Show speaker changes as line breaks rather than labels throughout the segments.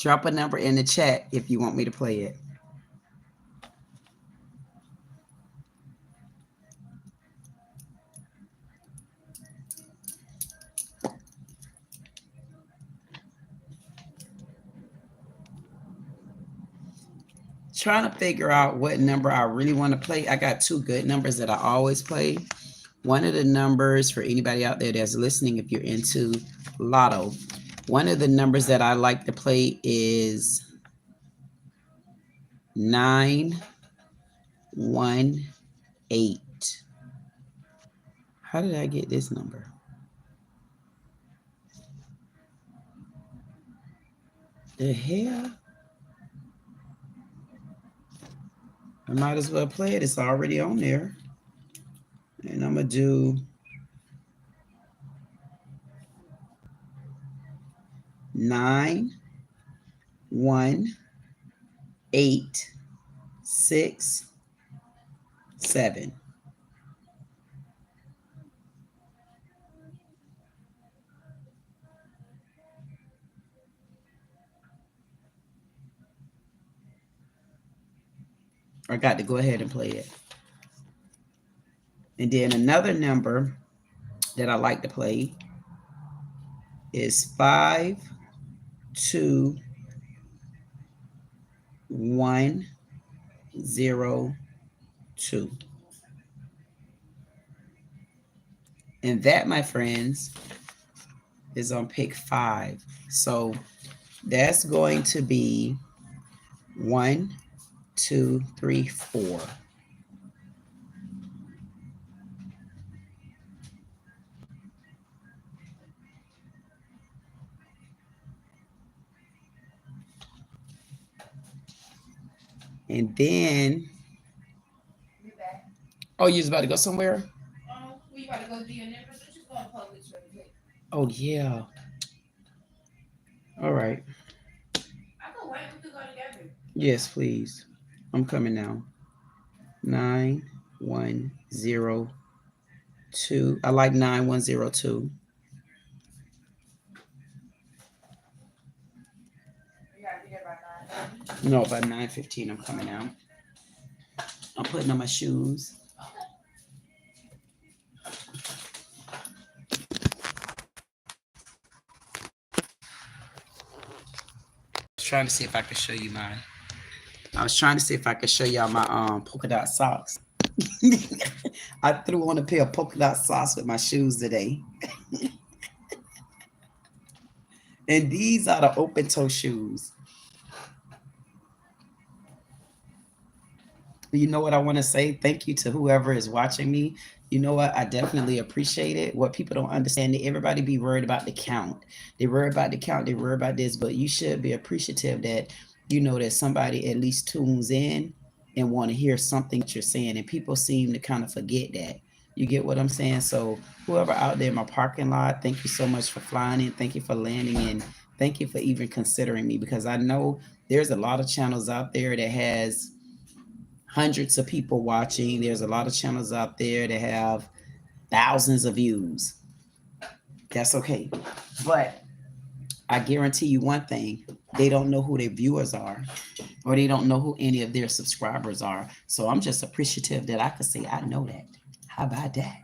Drop a number in the chat if you want me to play it. Trying to figure out what number I really want to play. I got two good numbers that I always play. One of the numbers, for anybody out there that's listening, if you're into lotto, one of the numbers that I like to play is 918. How did I get this number? The hell? I might as well play it. It's already on there. And I'm going to do 91867. I got to go ahead and play it. And then another number that I like to play is 52102. And that, my friends, is on pick 5. So that's going to be 1, 2, 3, 4. And then, oh, you was about to go somewhere?
We about to go do your numbers. Let's just go on Publix really quick.
Oh, yeah. All right.
I can wait. We could go together.
Yes, please. I'm coming now. 9102. I like 9102.
You gotta be there by 9.
No, by 9:15 I'm coming out. I'm putting on my shoes. trying to see if I could show you my. I was trying to see if I could show y'all my polka dot socks. I threw on a pair of polka dot socks with my shoes today. And these are the open toe shoes. You know what I want to say? Thank you to whoever is watching me. You know what? I definitely appreciate it. What people don't understand, that everybody be worried about the count. They worry about the count. They worry about this, but you should be appreciative that you know that somebody at least tunes in and want to hear something that you're saying. And people seem to kind of forget that. You get what I'm saying? So whoever out there in my parking lot, thank you so much for flying in. Thank you for landing in. Thank you for even considering me, because I know there's a lot of channels out there that has hundreds of people watching. There's a lot of channels out there that have thousands of views. That's okay. But I guarantee you one thing, they don't know who their viewers are, or they don't know who any of their subscribers are. So I'm just appreciative that I could say I know that. How about that?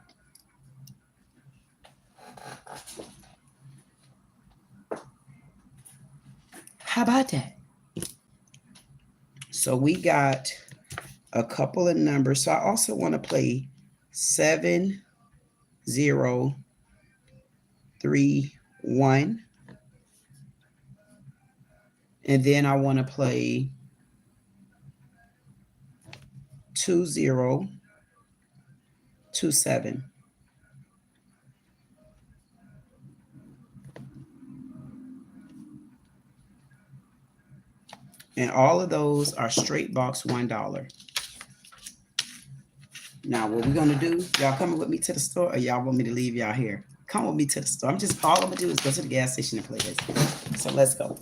How about that? So we got a couple of numbers. So I also want to play 7, 0, 3, 1. And then I want to play 2, 0, 2, 7. And all of those are straight box $1. Now, what we're gonna do? Y'all coming with me to the store, or y'all want me to leave y'all here? Come with me to the store. All I'm gonna do is go to the gas station and play this. So let's go.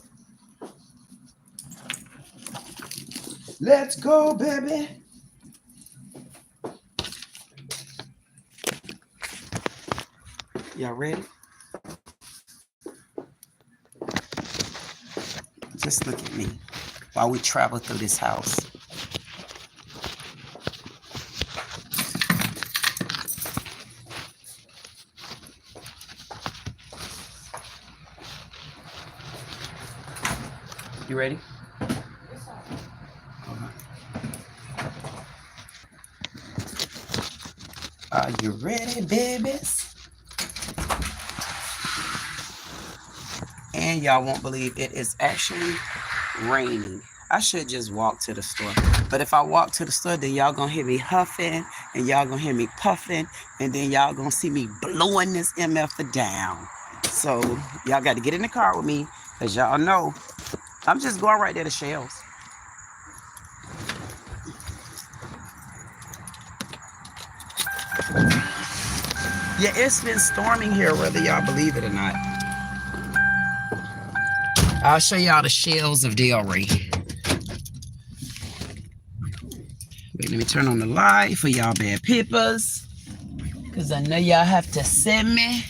Let's go, baby. Y'all ready? Just look at me while we travel through this house. You ready? Are you ready, babies? And y'all won't believe it is actually raining. I should just walk to the store. But if I walk to the store, then y'all gonna hear me huffing, and y'all gonna hear me puffing, and then y'all gonna see me blowing this MF down. So y'all got to get in the car with me, because y'all know I'm just going right there to Shells. Yeah, it's been storming here, whether y'all believe it or not. I'll show y'all the shells of Delray. Wait, let me turn on the light for y'all bad peepers, because I know y'all have to send me.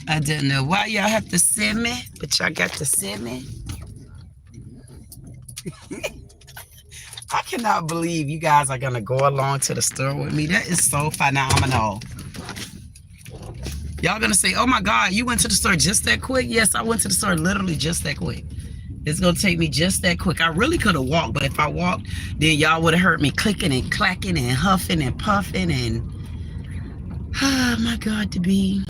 I don't know why y'all have to send me, but y'all got to send me. I cannot believe you guys are going to go along to the store with me. That is so phenomenal. Y'all going to say, oh my God, you went to the store just that quick? Yes, I went to the store literally just that quick. It's going to take me just that quick. I really could have walked, but if I walked, then y'all would have heard me clicking and clacking and huffing and puffing and... Oh my God, to be...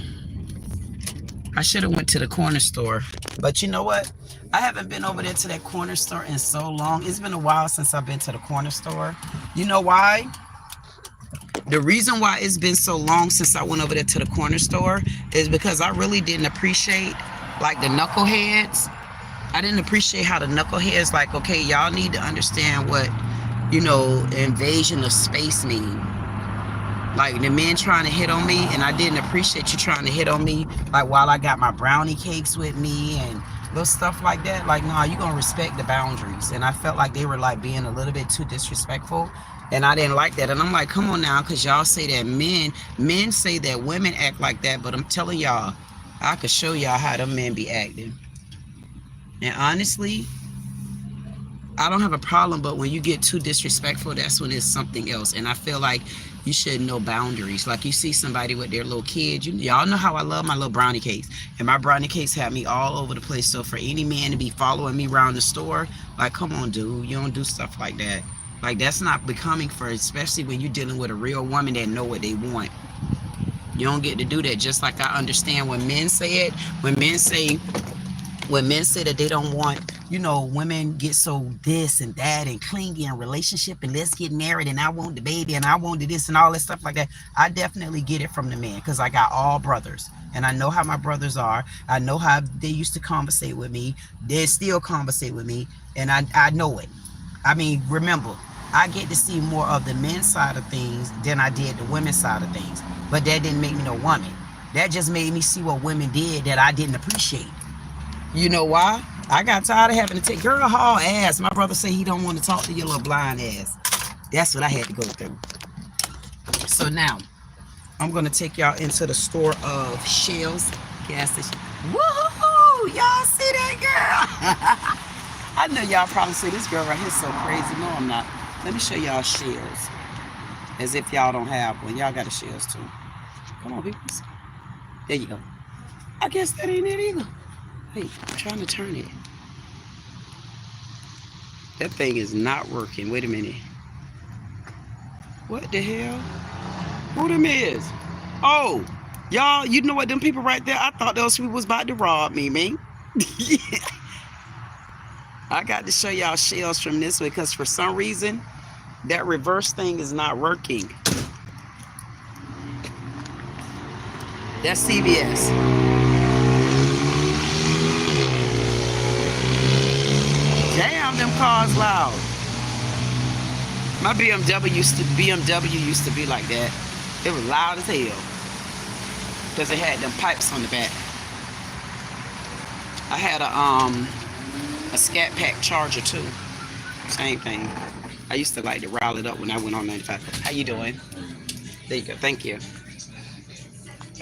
I should have went to the corner store. But you know what? I haven't been over there to that corner store in so long. It's been a while since I've been to the corner store. You know why? The reason why it's been so long since I went over there to the corner store is because I really didn't appreciate, like, the knuckleheads. I didn't appreciate how the knuckleheads, like, okay, y'all need to understand what, you know, invasion of space mean. Like, the men trying to hit on me, and I didn't appreciate you trying to hit on me, like, while I got my brownie cakes with me and little stuff like that. Like, nah, you're gonna respect the boundaries. And I felt like they were, like, being a little bit too disrespectful, and I didn't like that. And I'm like, come on now, because y'all say that men say that women act like that, but I'm telling y'all, I could show y'all how them men be acting. And honestly, I don't have a problem, but when you get too disrespectful, that's when it's something else. And I feel like you should know boundaries. Like you see somebody with their little kids, y'all know how I love my little brownie cakes, and my brownie cakes have me all over the place. So for any man to be following me around the store, like, come on, dude, you don't do stuff like that. Like that's not becoming for, especially when you're dealing with a real woman that know what they want. You don't get to do that. Just like I understand when men say it, when men say that they don't want, women get so this and that and clingy and relationship and let's get married and I want the baby and I want this and all that stuff like that. I definitely get it from the men because I got all brothers and I know how my brothers are. I know how they used to conversate with me. They still conversate with me, and I know it. I mean, remember, I get to see more of the men's side of things than I did the women's side of things. But that didn't make me no woman. That just made me see what women did that I didn't appreciate. You know why? I got tired of having to take girl haul ass. My brother say he don't want to talk to your little blind ass. That's what I had to go through. So now, I'm going to take y'all into the store of Shell's gas station. Woohoo! Y'all see that girl? I know y'all probably say this girl right here is so crazy. No, I'm not. Let me show y'all Shell's. As if y'all don't have one. Y'all got a Shell's too. Come on, people. There you go. I guess that ain't it either. Wait, I'm trying to turn it. That thing is not working. Wait a minute. What the hell? Who them is? Oh, y'all, you know what? Them people right there, I thought those people was about to rob me, man. I got to show y'all Shells from this way because for some reason, that reverse thing is not working. That's CBS. Damn, them cars loud. My BMW used to be like that. It was loud as hell. Because it had them pipes on the back. I had a Scat Pack Charger too. Same thing. I used to like to rile it up when I went on 95. How you doing? There you go. Thank you.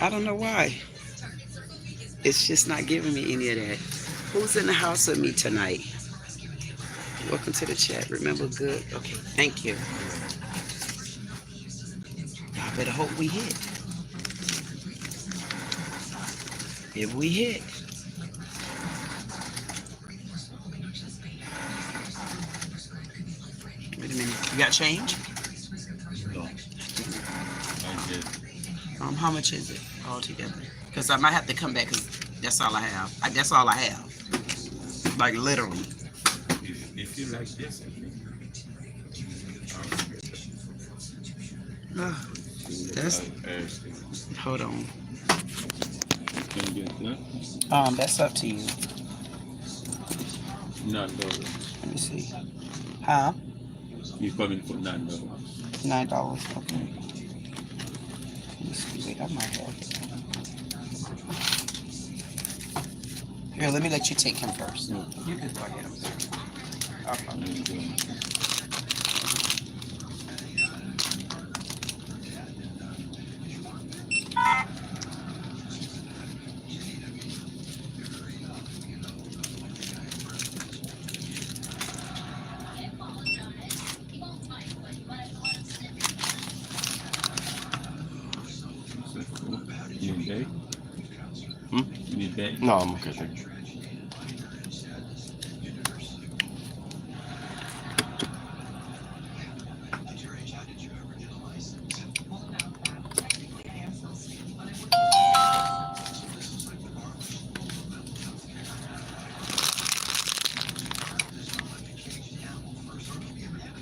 I don't know why. It's just not giving me any of that. Who's in the house with me tonight? Welcome to the chat. Remember, good. Okay, thank you. Y'all better hope we hit. If we hit. Wait a minute. You got change?
No. I did.
How much is it altogether? Because I might have to come back because that's all I have. That's all I have. Like literally.
If you like this,
That's. Hold on.
Can you get that?
That's up to you.
$9.
Let me see. Huh?
You coming for $9?
$9. Okay. Let me see. Wait, I might have. Here, let me let you take him first.
No.
You can go ahead. Okay.
You need bag? You need bag?
No, I'm okay, thank you.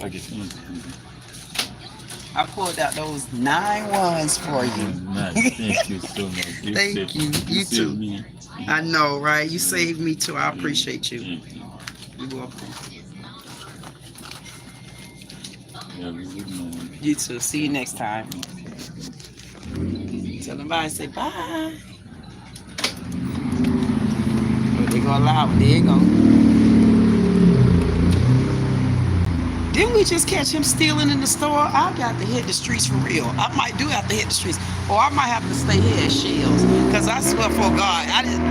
I get you.
I pulled out those 9 ones for you.
Nice. Thank you so much.
Thank you. You too.
Me.
I know, right? You saved me too. I appreciate you.
Thank you.
You're welcome.
Yeah, good morning.
You too. See you next time. Tell them bye. Say bye. Oh, they go loud. There you go. Didn't we just catch him stealing in the store? I got to hit the streets for real. I might do have to hit the streets. Or I might have to stay here at Shells. Because I swear for God, I didn't.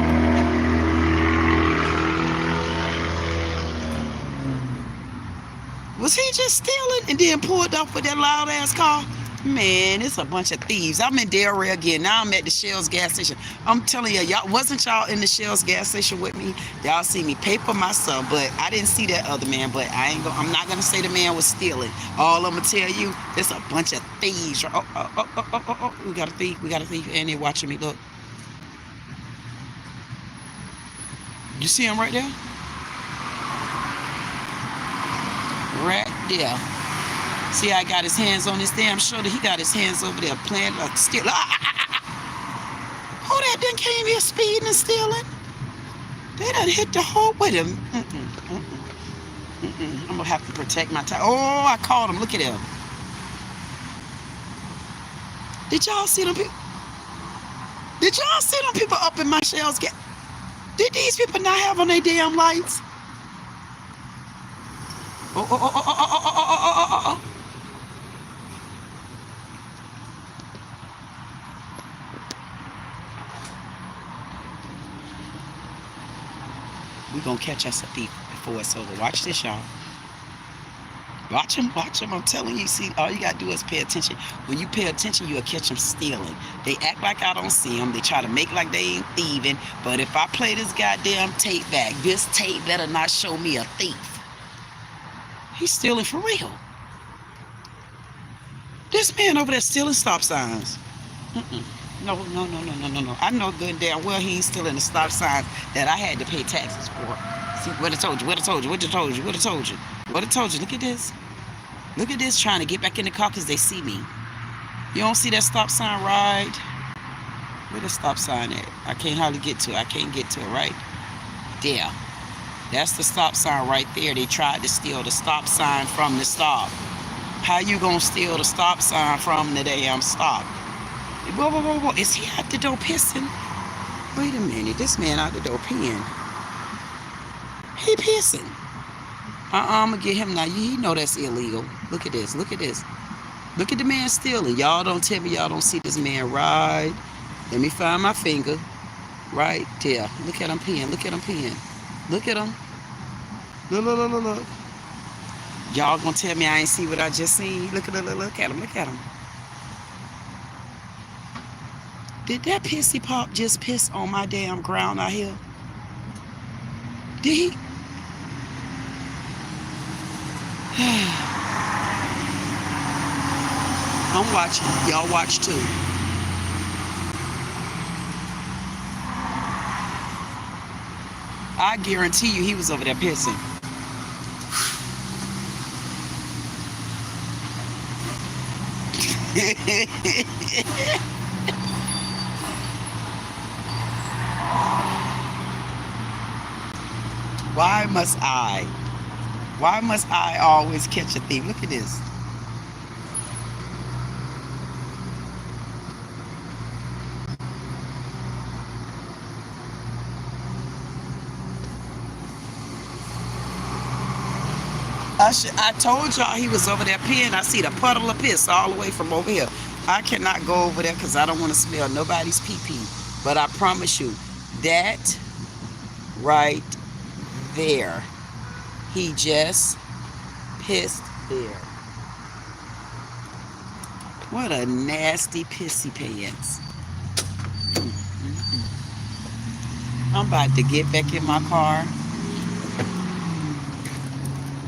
Was he just stealing and then pulled off with that loud ass car? Man, it's a bunch of thieves. I'm in Delray again. Now I'm at the Shell's gas station. I'm telling you, y'all wasn't y'all in the Shell's gas station with me? Y'all see me pay for my son, but I didn't see that other man. But I'm not gonna say the man was stealing. All I'm gonna tell you, it's a bunch of thieves. Oh. We got a thief. We got a thief, and they're watching me. Look. You see him right there? Right there. See, I got his hands on his damn shoulder. He got his hands over there playing like steal. Who that done came here speeding and stealing? They done hit the whole. Wait a minute. I'm gonna have to protect my time. Oh, I caught him. Look at him. Did y'all see them people? Did y'all see them people up in my Shell's gas? Did these people not have on their damn lights? Oh. We gonna catch us a thief before it's over. Watch this, y'all. Watch him. I'm telling you, see, all you gotta do is pay attention. When you pay attention, you'll catch them stealing. They act like I don't see them. They try to make like they ain't thieving. But if I play this goddamn tape back, this tape better not show me a thief. He's stealing for real. This man over there stealing stop signs. No. I know good and damn well he ain't stealing the stop signs that I had to pay taxes for. See, what I told you. Look at this. Look at this, trying to get back in the car because they see me. You don't see that stop sign right? Where the stop sign at? I can't hardly get to it. I can't get to it, right? There. That's the stop sign right there. They tried to steal the stop sign from the stop. How you gonna steal the stop sign from the damn stop? Whoa. Is he out the door pissing? Wait a minute. This man out the door peeing. He pissing. I'm gonna get him now. You know that's illegal. Look at this. Look at the man stealing. Y'all don't tell me y'all don't see this man right. Let me find my finger. Right there. Look at him peeing. Look at him. Look. Y'all gonna tell me I ain't see what I just seen? Look at him. Did that pissy pop just piss on my damn ground out here? Did he? I'm watching. Y'all watch too. I guarantee you he was over there pissing. Why must I always catch a thief? Look at this. I told y'all he was over there peeing. I see the puddle of piss all the way from over here. I cannot go over there because I don't want to smell nobody's pee-pee. But I promise you, that right there, he just pissed there. What a nasty pissy pants. I'm about to get back in my car.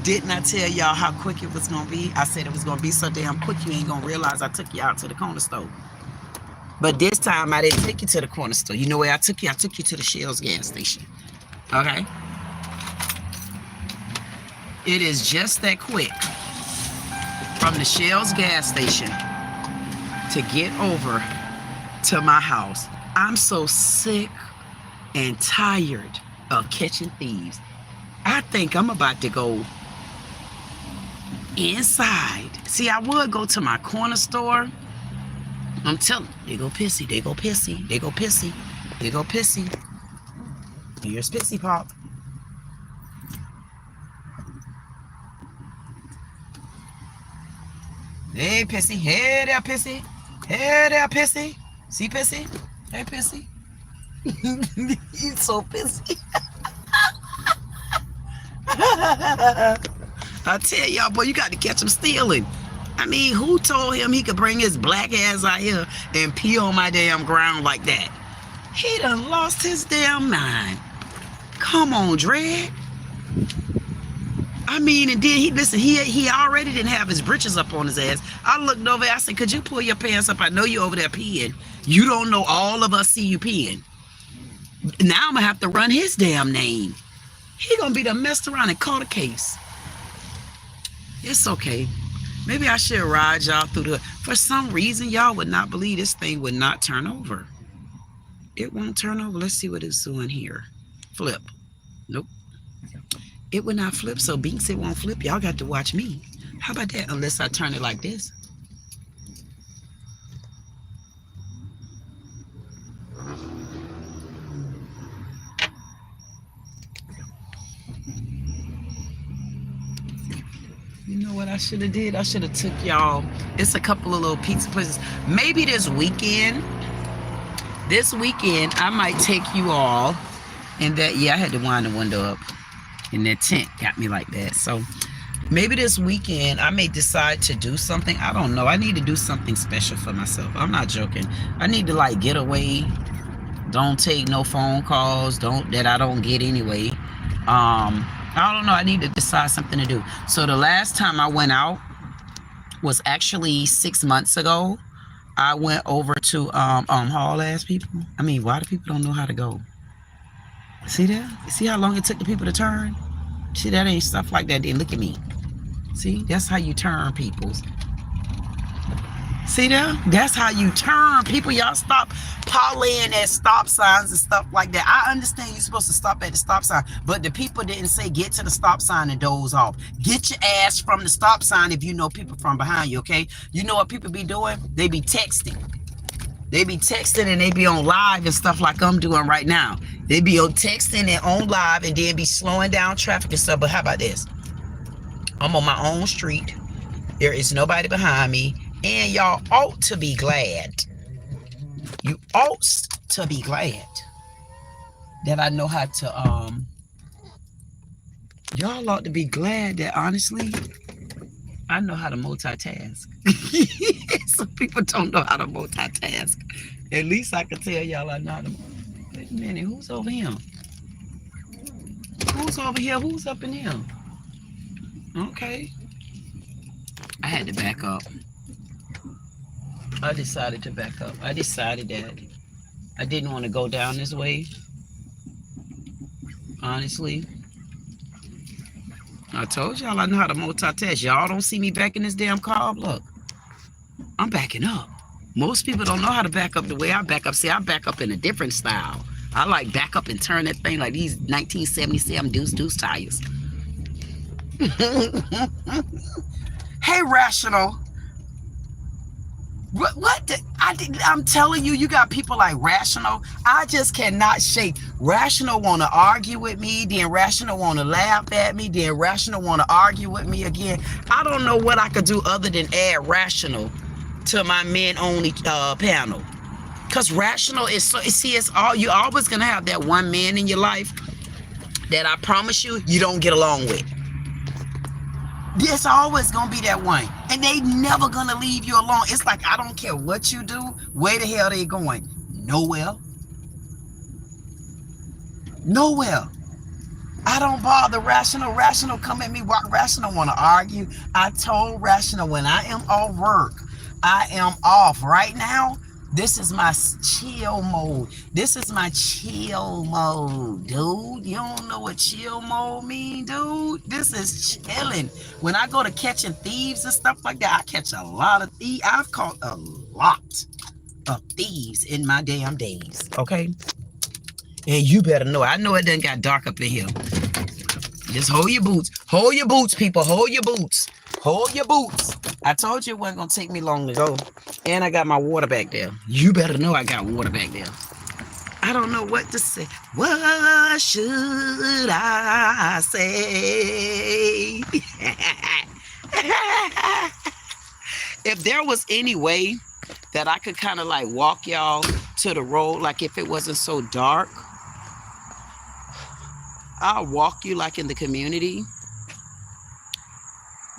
Didn't I tell y'all how quick it was going to be? I said it was going to be so damn quick you ain't going to realize I took you out to the corner store. But this time I didn't take you to the corner store. You know where I took you? I took you to the Shell's gas station. Okay? It is just that quick from the Shell's gas station to get over to my house. I'm so sick and tired of catching thieves. I think I'm about to go inside. See, I would go to my corner store. I'm telling you, they go pissy. Here's Pissy Pop. Hey, Pissy. Hey there, Pissy. See, Pissy? Hey, Pissy. He's so pissy. I tell y'all, boy, you got to catch him stealing. I mean, who told him he could bring his black ass out here and pee on my damn ground like that? He done lost his damn mind. Come on, Dredd. I mean, and then he already didn't have his britches up on his ass. I looked over, I said, could you pull your pants up? I know you over there peeing. You don't know all of us see you peeing. Now I'm gonna have to run his damn name. He gonna be done messed around and caught a case. It's okay. Maybe I should ride y'all through the, for some reason, y'all would not believe this thing would not turn over. It won't turn over. Let's see what it's doing here. Flip. Nope. It would not flip, so Binks, it won't flip. Y'all got to watch me. How about that? Unless I turn it like this. You know what I should have did? I should have took y'all. It's a couple of little pizza places. Maybe this weekend I might take you all. And that, yeah, I had to wind the window up. And that tent got me like that. So maybe this weekend I may decide to do something. I don't know. I need to do something special for myself. I'm not joking. I need to like get away. Don't take no phone calls. That I don't get anyway. I don't know. I need to decide something to do. So the last time I went out was actually 6 months ago. I went over to haul ass people. I mean, why do people don't know how to go? See that? See how long it took the people to turn? See, that ain't stuff like that. Then look at me. See, that's how you turn people. See that? That's how you turn people. Y'all stop parlaying at stop signs and stuff like that. I understand you're supposed to stop at the stop sign, but the people didn't say get to the stop sign and doze off. Get your ass from the stop sign if you know people from behind you, okay? You know what people be doing? They be texting. They be texting and they be on live and stuff like I'm doing right now. They be on texting and on live and then be slowing down traffic and stuff. But how about this? I'm on my own street. There is nobody behind me. And y'all ought to be glad. You ought to be glad that I know how to, y'all ought to be glad that honestly, I know how to multitask. Some people don't know how to multitask. At least I can tell y'all I know how to. Wait a minute, who's over here? Who's over here? Who's up in here? Okay. I had to back up. I decided to back up. I decided that I didn't want to go down this way. Honestly. I told y'all I know how to multitask. Y'all don't see me back in this damn car. Look, I'm backing up. Most people don't know how to back up the way I back up. See, I back up in a different style. I like back up and turn that thing like these 1977 deuce tires. Hey, Rational. I'm telling you, you got people like Rational. I just cannot shake. Rational want to argue with me, then Rational want to laugh at me, then Rational want to argue with me again. I don't know what I could do other than add Rational to my men only panel. Because Rational is so, see, it's all, you always gonna have that one man in your life that I promise you don't get along with. There's always gonna be that one, and they never gonna leave you alone. It's like, I don't care what you do, where the hell they going? Nowhere. Nowhere. I don't bother Rational. Rational come at me. Rational want to argue. I told Rational when I am off work, I am off right now. This is my chill mode. This is my chill mode, dude. You don't know what chill mode mean, dude? This is chilling. When I go to catching thieves and stuff like that, I catch a lot of thieves. I've caught a lot of thieves in my damn days, okay? And you better know. I know it done got dark up in here. Just hold your boots. Hold your boots, people. Hold your boots. Hold your boots. I told you it wasn't going to take me long to go. And I got my water back there. You better know I got water back there. I don't know what to say. What should I say? If there was any way that I could kind of like walk y'all to the road, like if it wasn't so dark, I'll walk you like in the community.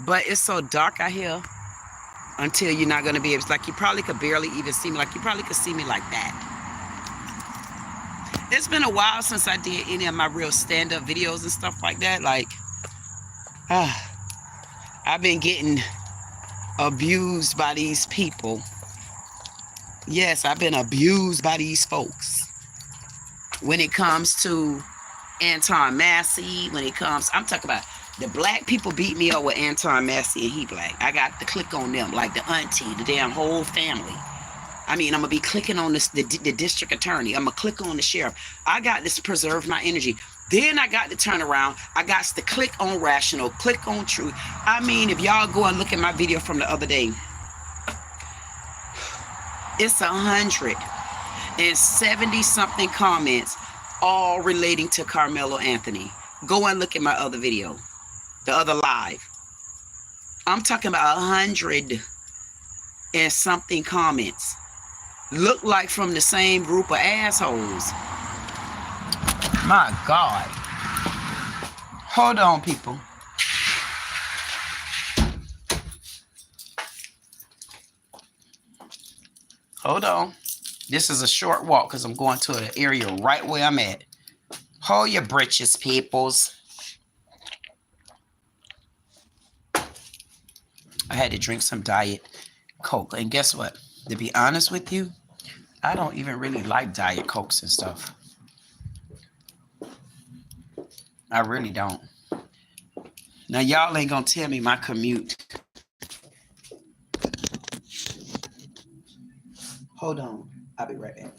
But it's so dark out here until you're not going to be able, like you probably could barely even see me, like you probably could see me like that. It's been a while since I did any of my real stand-up videos and stuff like that. Like, I've been getting abused by these people. Yes, I've been abused by these folks. When it comes to Anton Massey, when it comes, I'm talking about the black people beat me up with Anton Massey and he black. I got to click on them, like the auntie, the damn whole family. I mean, I'm going to be clicking on this, the district attorney. I'm going to click on the sheriff. I got to preserve my energy. Then I got to turn around. I got to click on rational, click on truth. I mean, if y'all go and look at my video from the other day, it's 170 something comments, all relating to Carmelo Anthony. Go and look at my other video, the other live. I'm talking about 100 and something comments. Look like from the same group of assholes. My God. Hold on, people. Hold on. This is a short walk because I'm going to an area right where I'm at. Hold your britches, peoples. I had to drink some Diet Coke. And guess what? To be honest with you, I don't even really like Diet Cokes and stuff. I really don't. Now, y'all ain't gonna tell me my commute. Hold on. I'll be right back.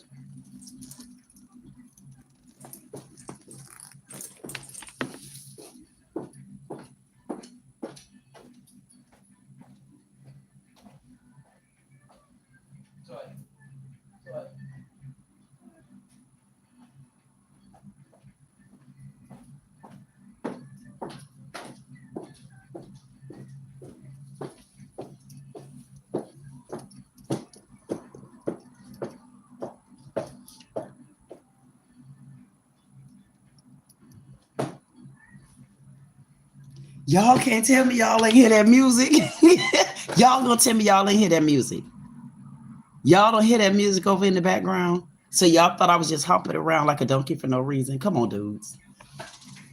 Y'all can't tell me y'all ain't hear that music. Y'all gonna tell me y'all ain't hear that music. Y'all don't hear that music over in the background. So y'all thought I was just hopping around like a donkey for no reason. Come on, dudes.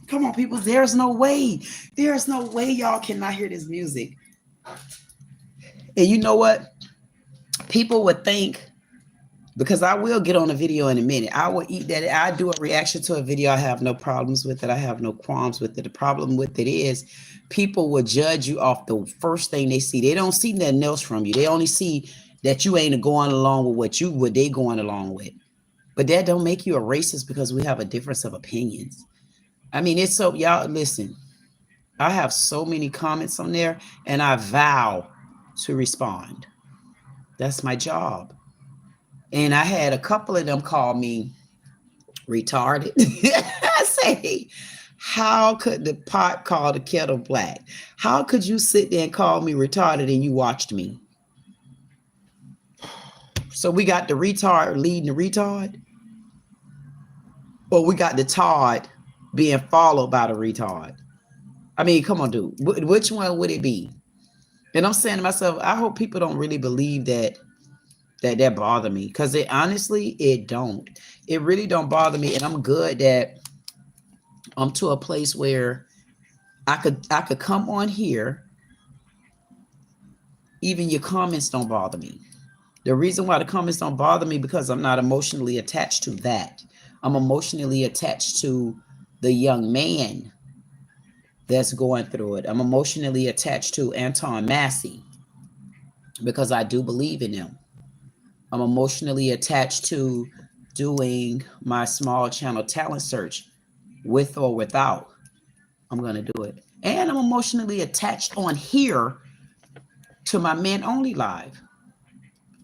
Come on, people. There's no way. There's no way y'all cannot hear this music. And you know what? People would think, because I will get on a video in a minute. I will eat that. I do a reaction to a video. I have no problems with it. I have no qualms with it. The problem with it is people will judge you off the first thing they see. They don't see nothing else from you. They only see that you ain't going along with what they going along with. But that don't make you a racist because we have a difference of opinions. I mean, it's so, y'all listen, I have so many comments on there and I vow to respond. That's my job. And I had a couple of them call me retarded. I say, how could the pot call the kettle black? How could you sit there and call me retarded and you watched me? So we got the retard leading the retard? Or we got the Todd being followed by the retard? I mean, come on, dude. Which one would it be? And I'm saying to myself, I hope people don't really believe that bother me, because it honestly, it don't. It really don't bother me, and I'm good that I'm to a place where I could come on here. Even your comments don't bother me. The reason why the comments don't bother me because I'm not emotionally attached to that. I'm emotionally attached to the young man that's going through it. I'm emotionally attached to Anton Massey because I do believe in him. I'm emotionally attached to doing my small channel talent search with or without. I'm going to do it. And I'm emotionally attached on here to my Men Only Live.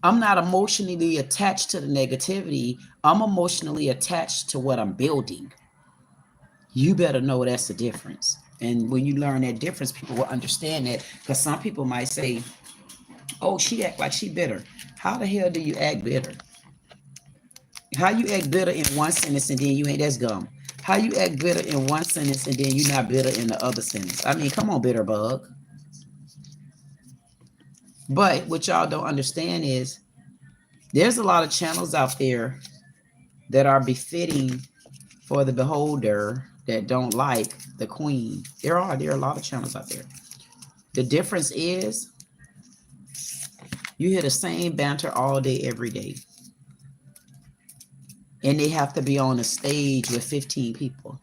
I'm not emotionally attached to the negativity. I'm emotionally attached to what I'm building. You better know that's the difference. And when you learn that difference, people will understand that, because some people might say, oh, she act like she bitter. How the hell do you act bitter? How you act bitter in one sentence and then you ain't, that's gum. How you act bitter in one sentence and then you're not bitter in the other sentence? I mean, come on, bitter bug. But what y'all don't understand is there's a lot of channels out there that are befitting for the beholder that don't like the queen. There are a lot of channels out there. The difference is you hear the same banter all day, every day. And they have to be on a stage with 15 people.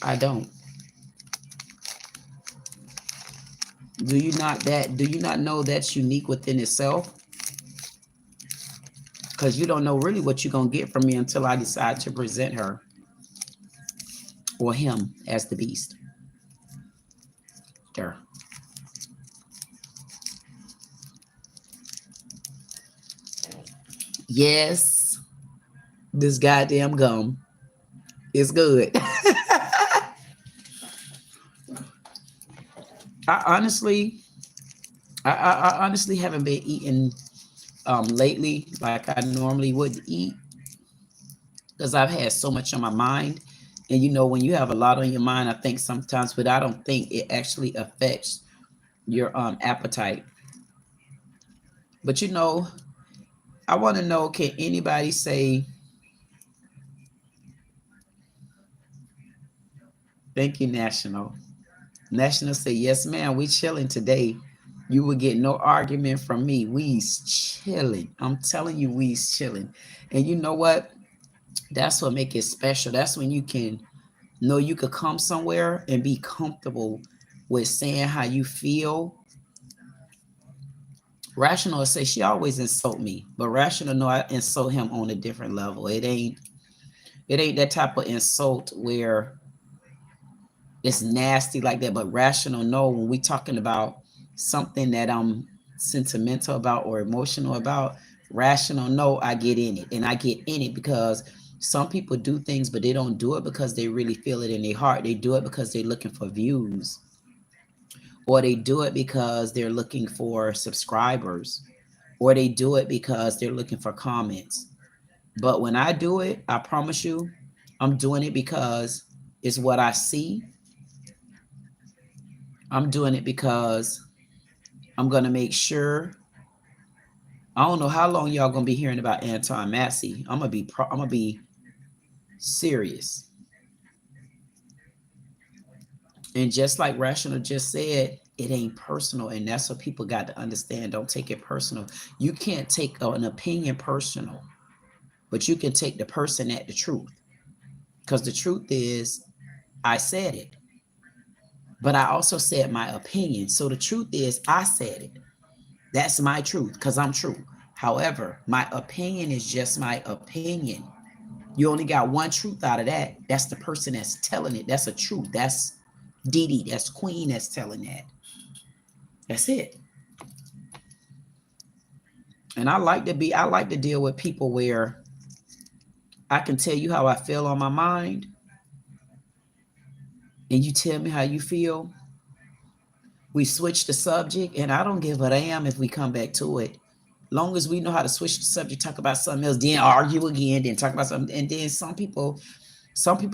I don't. Do you not know that's unique within itself? Because you don't know really what you're going to get from me until I decide to present her or him as the beast. There. Yes, this goddamn gum is good. I honestly, I honestly haven't been eating lately like I normally would eat because I've had so much on my mind. And you know, when you have a lot on your mind, I think sometimes, but I don't think it actually affects your appetite. But you know, I want to know, can anybody say thank you, National? National say, yes, ma'am, we chilling today. You will get no argument from me. We's chilling. I'm telling you, we's chilling. And you know what? That's what make it special. That's when you can know you could come somewhere and be comfortable with saying how you feel. Rational say she always insult me, but Rational know I insult him on a different level. It ain't that type of insult where it's nasty like that. But Rational know when we talking about something that I'm sentimental about or emotional about, Rational know I get in it. And I get in it because some people do things, but they don't do it because they really feel it in their heart. They do it because they're looking for views, or they do it because they're looking for subscribers, or they do it because they're looking for comments. But when I do it, I promise you, I'm doing it because it's what I see. I'm doing it because I'm going to make sure. I don't know how long y'all going to be hearing about Anton Massey. I'm going to be serious. And just like Rational just said, it ain't personal. And that's what people got to understand. Don't take it personal. You can't take an opinion personal, but you can take the person at the truth. Because the truth is, I said it, but I also said my opinion. So the truth is, I said it. That's my truth because I'm true. However, my opinion is just my opinion. You only got one truth out of that. That's the person that's telling it. That's a truth. That's Dee Dee. That's Queen that's telling that. That's it. And I like to deal with people where I can tell you how I feel on my mind, and you tell me how you feel. We switch the subject, and I don't give a damn if we come back to it. Long as we know how to switch the subject, talk about something else, then argue again, then talk about something. And then some people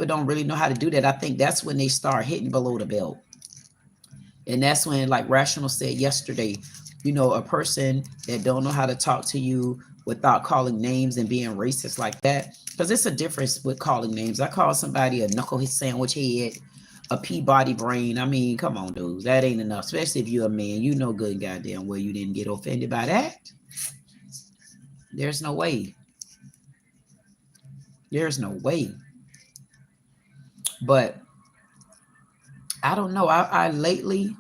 don't really know how to do that. I think that's when they start hitting below the belt. And that's when, like Rational said yesterday, you know, a person that don't know how to talk to you without calling names and being racist like that. Because it's a difference with calling names. I call somebody a knucklehead sandwich head, a Peabody brain. I mean, come on, dudes. That ain't enough. Especially if you're a man. You know good and goddamn well you didn't get offended by that. There's no way. There's no way. But I don't know. I lately,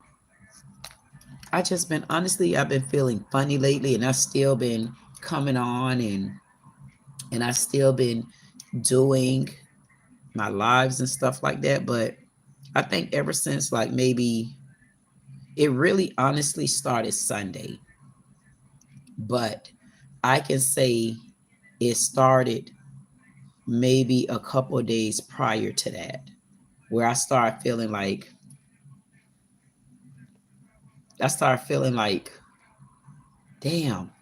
I just been, honestly, I've been feeling funny lately, and I've still been coming on, and I still been doing my lives and stuff like that. But I think ever since, like, maybe it really honestly started Sunday, but I can say it started maybe a couple of days prior to that, where I started feeling like damn,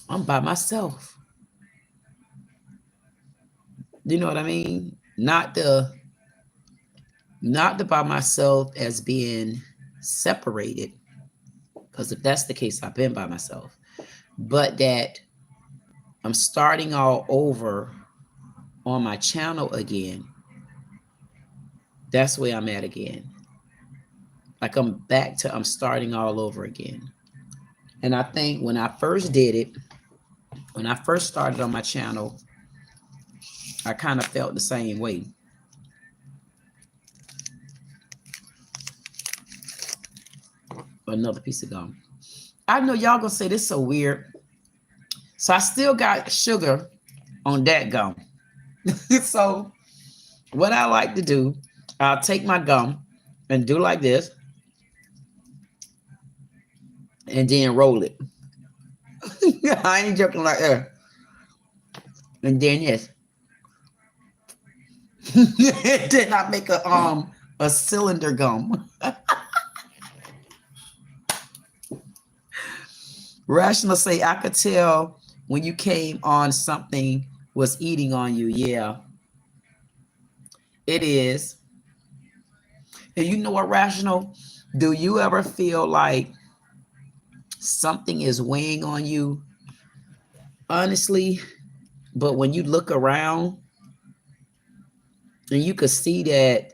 I'm by myself. You know what I mean? Not the not about myself as being separated, because if that's the case, I've been by myself, but that I'm starting all over on my channel again. That's where I'm at again. Like I'm starting all over again. And I think when I first did it, when I first started on my channel, I kind of felt the same way. Another piece of gum. I know y'all gonna say this so weird. So I still got sugar on that gum. So what I like to do, I'll take my gum and do like this and then roll it. I ain't joking like that. And then this. Then I make a cylinder gum. Rational say, I could tell when you came on something was eating on you. Yeah, it is. And you know what, Rational? Do you ever feel like something is weighing on you? Honestly, but when you look around and you could see that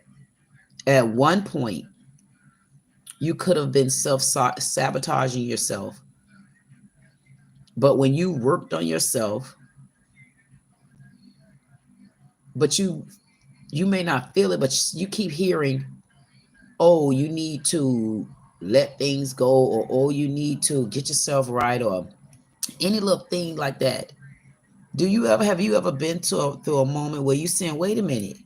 at one point you could have been self-sabotaging yourself. But when you worked on yourself, but you may not feel it, but you keep hearing, oh, you need to let things go, or oh, you need to get yourself right, or any little thing like that. Have you ever been through a moment where you saying, wait a minute,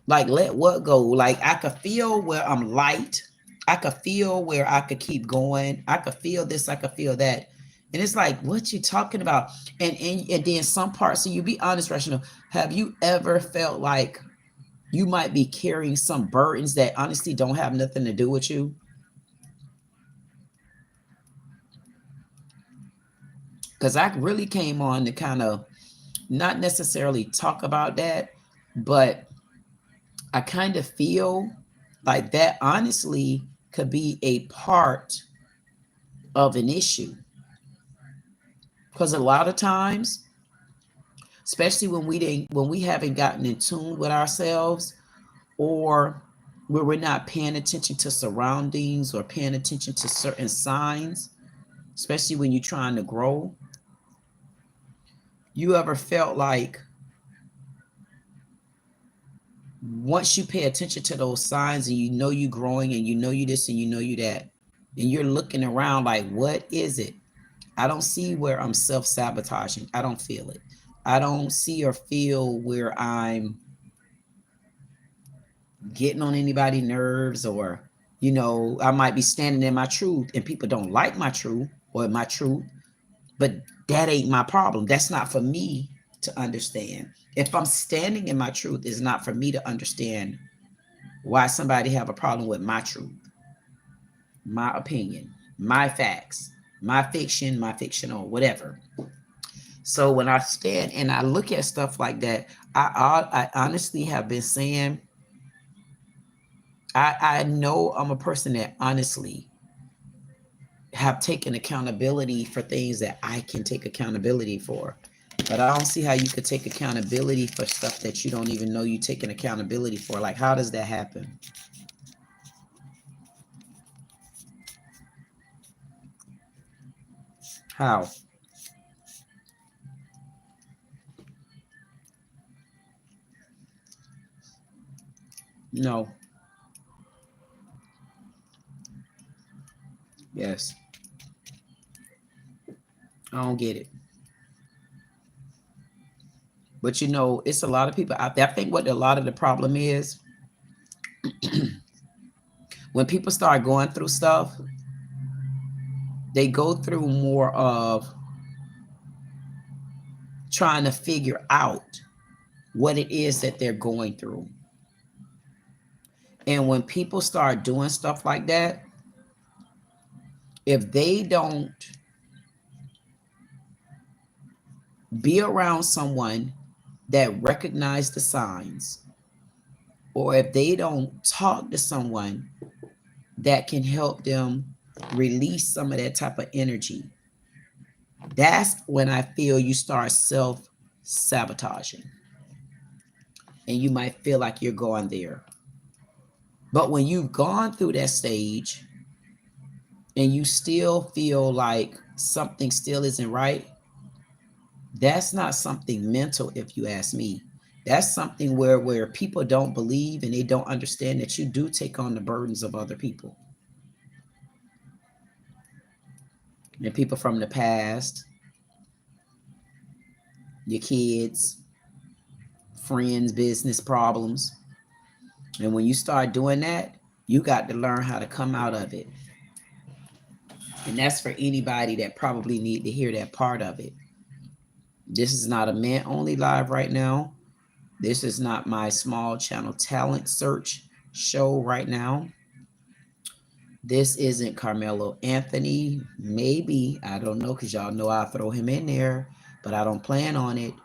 like let what go? Like I could feel where I'm light. I could feel where I could keep going. I could feel this, I could feel that. And it's like, what you talking about? And then some parts, so you be honest, Rational, have you ever felt like you might be carrying some burdens that honestly don't have nothing to do with you? Because I really came on to kind of not necessarily talk about that, but I kind of feel like that honestly could be a part of an issue. Because a lot of times, especially when we haven't gotten in tune with ourselves, or where we're not paying attention to surroundings or paying attention to certain signs, especially when you're trying to grow, you ever felt like once you pay attention to those signs and you know you're growing and you know you this and you know you that, and you're looking around like, what is it? I don't see where I'm self-sabotaging. I don't feel it. I don't see or feel where I'm getting on anybody's nerves, or, you know, I might be standing in my truth and people don't like my truth or my truth, but that ain't my problem. That's not for me to understand. If I'm standing in my truth, it's not for me to understand why somebody have a problem with my truth, my opinion, my facts, my fiction, my fictional, whatever. So when I stand and I look at stuff like that, I honestly have been saying, I know I'm a person that honestly have taken accountability for things that I can take accountability for. But I don't see how you could take accountability for stuff that you don't even know you taking accountability for. Like, how does that happen? How? No. Yes. I don't get it. But you know, it's a lot of people out there. I think what a lot of the problem is, when people start going through stuff, they go through more of trying to figure out what it is that they're going through. And when people start doing stuff like that, if they don't be around someone that recognize the signs, or if they don't talk to someone that can help them release some of that type of energy, that's when I feel you start self-sabotaging. And you might feel like you're going there. But when you've gone through that stage and you still feel like something still isn't right, that's not something mental, if you ask me. That's something where people don't believe and they don't understand that you do take on the burdens of other people. And people from the past, your kids, friends, business problems. And when you start doing that, you got to learn how to come out of it. And that's for anybody that probably need to hear that part of it. This is not a man only live right now. This is not my small channel talent search show right now. This isn't Carmelo Anthony. Maybe, I don't know, because y'all know I'll throw him in there, but I don't plan on it.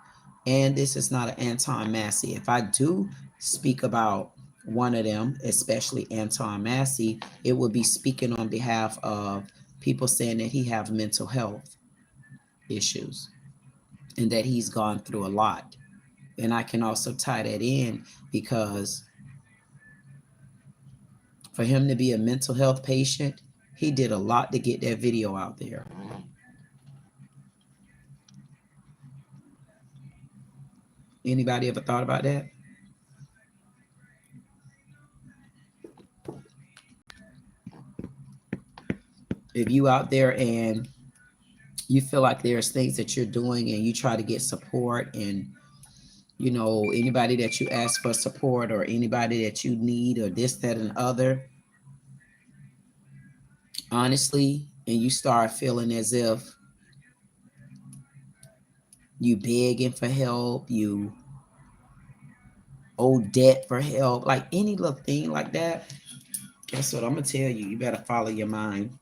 And this is not an Anton Massey. If I do speak about one of them, especially Anton Massey, it would be speaking on behalf of people saying that he have mental health issues and that he's gone through a lot. And I can also tie that in because for him to be a mental health patient, he did a lot to get that video out there. Anybody ever thought about that? If you out there and you feel like there's things that you're doing and you try to get support, and you know, anybody that you ask for support or anybody that you need or this, that, and other, honestly, and you start feeling as if you begging for help, you owe debt for help, like any little thing like that, guess what? I'm gonna tell you, you better follow your mind.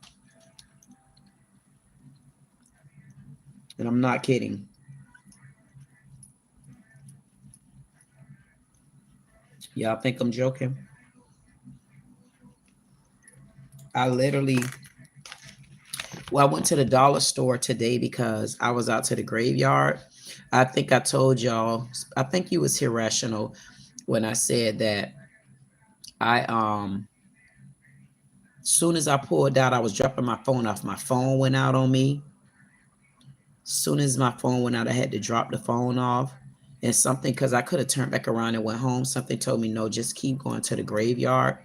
And I'm not kidding. Y'all think I'm joking? I literally, well, I went to the dollar store today because I was out to the graveyard. I think I told y'all, I think you was here rational when I said that soon as I pulled out, I was dropping my phone off. My phone went out on me. Soon as my phone went out, I had to drop the phone off. And something, because I could have turned back around and went home, something told me, no, just keep going to the graveyard.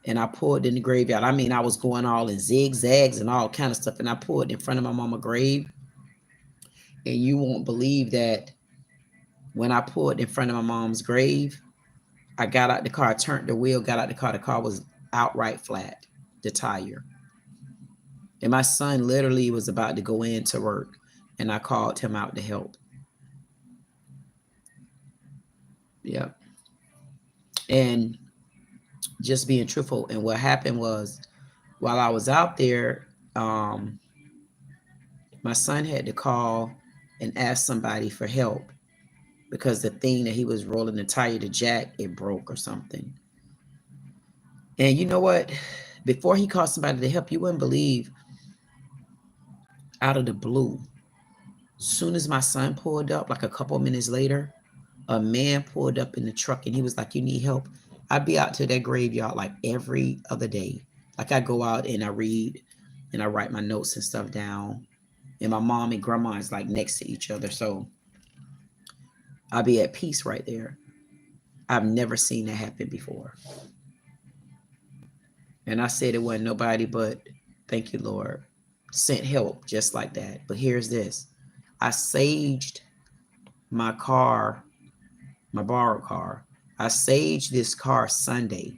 And I pulled in the graveyard. I mean, I was going all in zigzags and all kind of stuff. And I pulled in front of my mama's grave. And you won't believe that when I pulled in front of my mom's grave, I got out the car, turned the wheel, got out the car was outright flat, the tire. And my son literally was about to go in to work, and I called him out to help. Yep. And just being truthful. And what happened was, while I was out there, my son had to call and ask somebody for help because the thing that he was rolling the tire, the jack, it broke or something. And you know what? Before he called somebody to help, you wouldn't believe, out of the blue, soon as my son pulled up, like a couple minutes later, a man pulled up in the truck and he was like, you need help? I'd be out to that graveyard like every other day. Like I go out and I read and I write my notes and stuff down. And my mom and grandma is like next to each other. So I'll be at peace right there. I've never seen that happen before. And I said it wasn't nobody but, thank you, Lord, sent help just like that. But here's this. I saged my car, my borrowed car. I saged this car Sunday.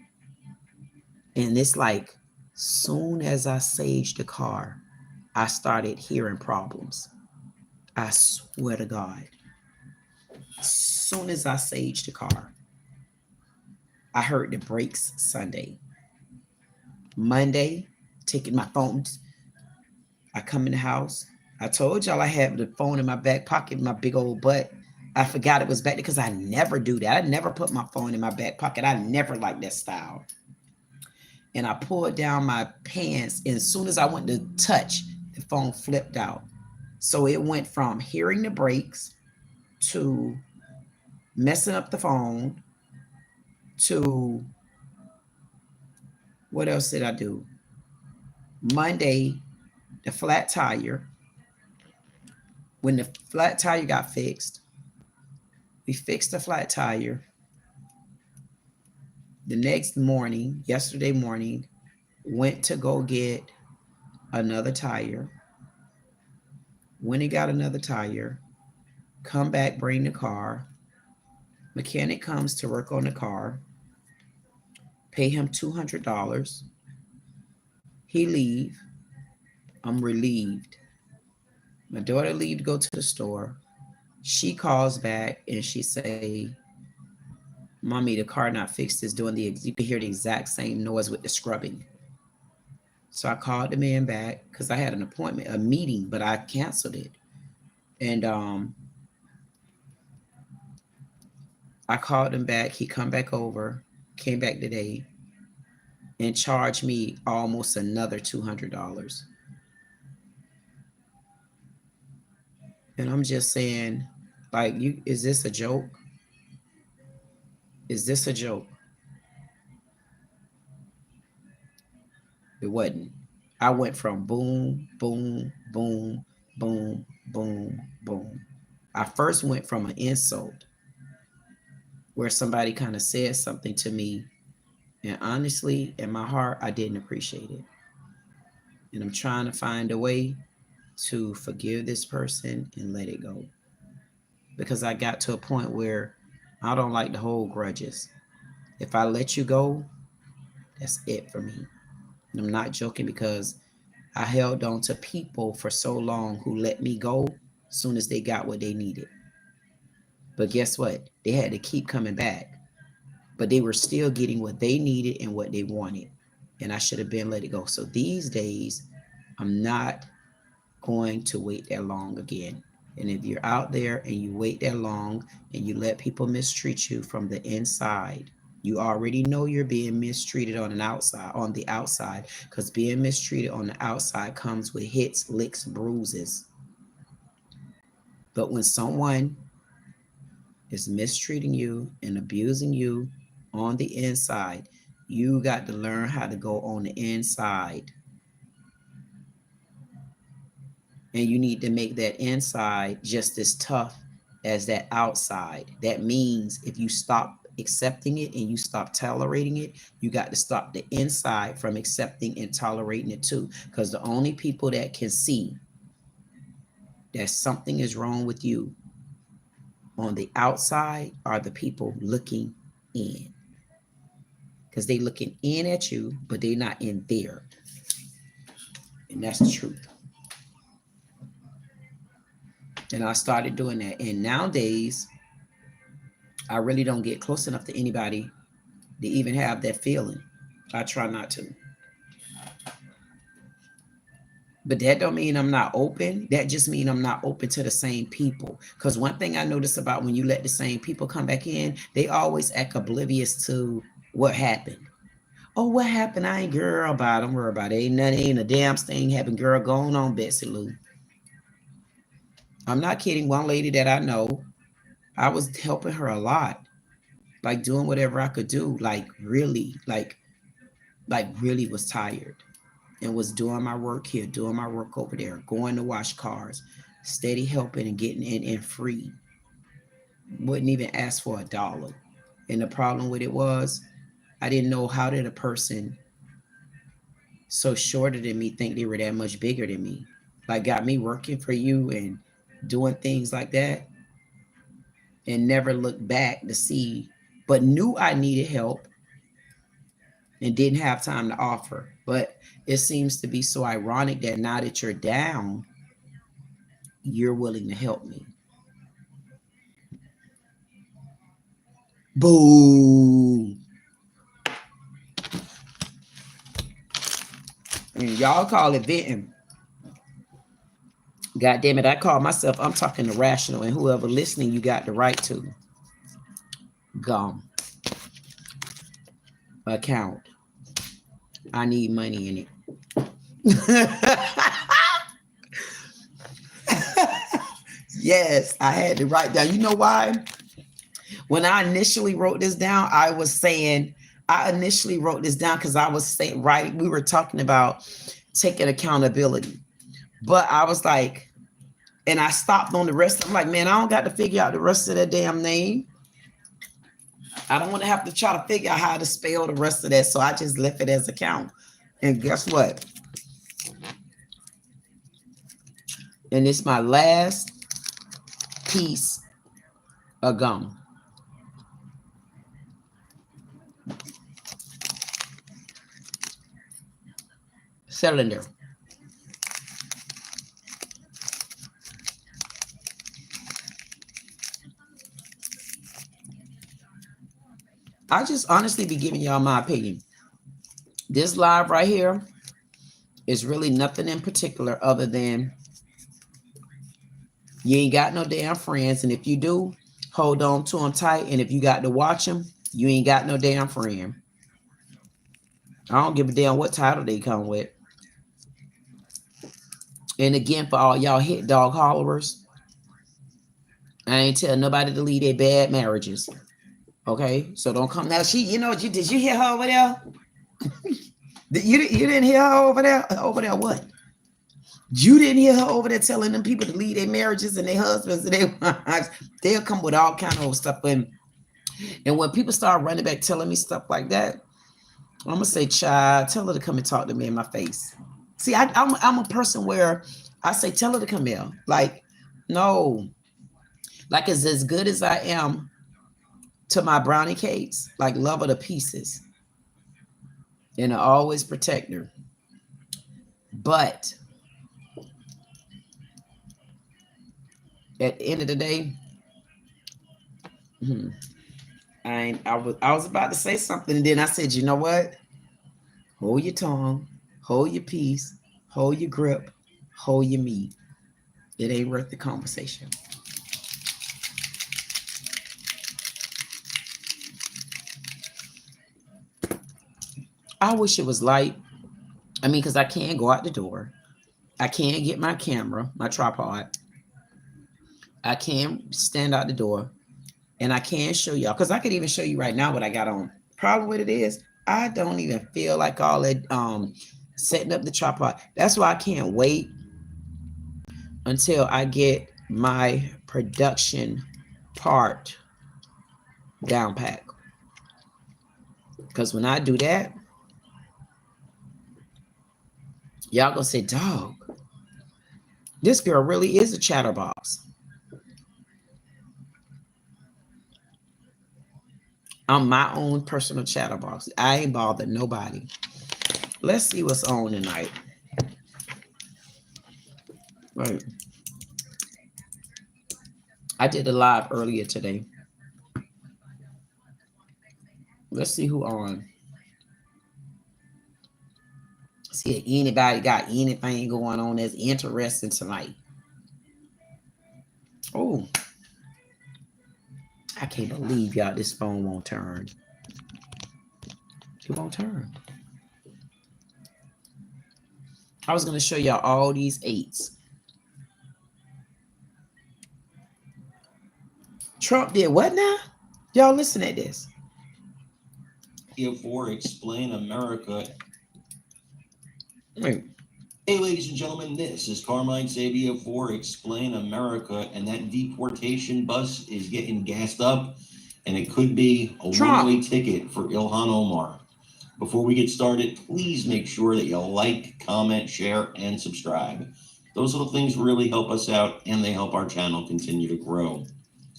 And it's like, soon as I saged the car, I started hearing problems. I swear to God. As soon as I saged the car, I heard the brakes Sunday. Monday, taking my phone. I come in the house. I told y'all I had the phone in my back pocket, my big old butt. I forgot it was back there because I never do that. I never put my phone in my back pocket. I never liked that style. And I pulled down my pants, and as soon as I went to touch, the phone flipped out. So it went from hearing the brakes to messing up the phone to what else did I do? Monday, the flat tire. When the flat tire got fixed, we fixed the flat tire. The next morning, yesterday morning, went to go get another tire. When he got another tire, come back, bring the car. Mechanic comes to work on the car. Pay him $200. He leave. I'm relieved. My daughter leave to go to the store. She calls back and she say, "Mommy, the car not fixed. It's doing you can hear the exact same noise with the scrubbing." So I called the man back because I had an appointment, a meeting, but I canceled it. And I called him back. He come back over, came back today, and charged me almost another $200. And I'm just saying, like, is this a joke? Is this a joke? It wasn't. I went from boom, boom, boom, boom, boom, boom. I first went from an insult where somebody kind of said something to me, and honestly, in my heart, I didn't appreciate it. And I'm trying to find a way to forgive this person and let it go. Because I got to a point where I don't like to hold grudges. If I let you go, that's it for me. And I'm not joking, because I held on to people for so long who let me go as soon as they got what they needed. But guess what? They had to keep coming back. But they were still getting what they needed and what they wanted. And I should have been let it go. So these days, I'm not going to wait that long again. And if you're out there and you wait that long and you let people mistreat you from the inside, you already know you're being mistreated on the outside, because being mistreated on the outside comes with hits, licks, bruises. But when someone is mistreating you and abusing you on the inside, you got to learn how to go on the inside. And you need to make that inside just as tough as that outside. That means if you stop accepting it and you stop tolerating it, you got to stop the inside from accepting and tolerating it too. Because the only people that can see that something is wrong with you on the outside are the people looking in. Because they looking in at you, but they're not in there. And that's the truth. And I started doing that. And nowadays, I really don't get close enough to anybody to even have that feeling. I try not to. But that don't mean I'm not open. That just means I'm not open to the same people. Because one thing I notice about when you let the same people come back in, they always act oblivious to what happened. Oh, what happened? I ain't girl about. Don't worry about it. Ain't nothing, ain't a damn thing happened. Girl, going on, Betsy Lou. I'm not kidding. One lady that I know, I was helping her a lot, like doing whatever I could do, like really was tired and was doing my work here, doing my work over there, going to wash cars, steady helping and getting in and free. Wouldn't even ask for $1. And the problem with it was, I didn't know how did a person so shorter than me think they were that much bigger than me, like got me working for you and doing things like that, and never looked back to see, but knew I needed help and didn't have time to offer. But it seems to be so ironic that now that you're down, you're willing to help me. Boom. And y'all call it venting. God damn it, I call myself, I'm talking to rational, and whoever listening, you got the right to. Gum. Account. I need money in it. Yes, I had to write down. You know why? When I initially wrote this down, I initially wrote this down because I was saying, right, we were talking about taking accountability. But I was like, and I stopped on the rest. I'm like, man, I don't got to figure out the rest of that damn name. I don't want to have to try to figure out how to spell the rest of that. So I just left it as account. And guess what? And it's my last piece of gum. Cylinder. I just honestly be giving y'all my opinion. This live right here is really nothing in particular other than you ain't got no damn friends. And if you do, hold on to them tight. And if you got to watch them, you ain't got no damn friend. I don't give a damn what title they come with. And again, for all y'all hit dog hollowers, I ain't tell nobody to leave their bad marriages. Okay, so don't come now. She, you know, did you hear her over there? you didn't hear her over there? Over there what? You didn't hear her over there telling them people to leave their marriages and their husbands and their wives. They'll come with all kind of stuff. And when people start running back telling me stuff like that, I'm gonna say, child, tell her to come and talk to me in my face. See, I'm a person where I say, tell her to come here. Like, no, like it's as good as I am to my brownie cakes, like love her to pieces. And I always protect her. But at the end of the day, I was about to say something, and then I said, you know what? Hold your tongue, hold your peace, hold your grip, hold your meat. It ain't worth the conversation. I wish it was light. I mean, because I can't go out the door. I can't get my camera, my tripod. I can't stand out the door. And I can't show y'all, because I could even show you right now what I got on. Problem with it is, I don't even feel like all that setting up the tripod. That's why I can't wait until I get my production part down pat. Because when I do that, y'all gonna say, dog, this girl really is a chatterbox. I'm my own personal chatterbox. I ain't bothered nobody. Let's see what's on tonight. Right. I did a live earlier today. Let's see who on. See if anybody got anything going on that's interesting tonight. Oh, I can't believe y'all this phone won't turn. It won't turn. I was going to show y'all all these 8s. Trump did what now? Y'all listen at this.
For Explain America.
Wait.
Hey, ladies and gentlemen, this is Carmine Sabia for Explain America, and that deportation bus is getting gassed up, and it could be a one-way ticket for Ilhan Omar. Before we get started, please make sure that you like, comment, share, and subscribe. Those little things really help us out, and they help our channel continue to grow.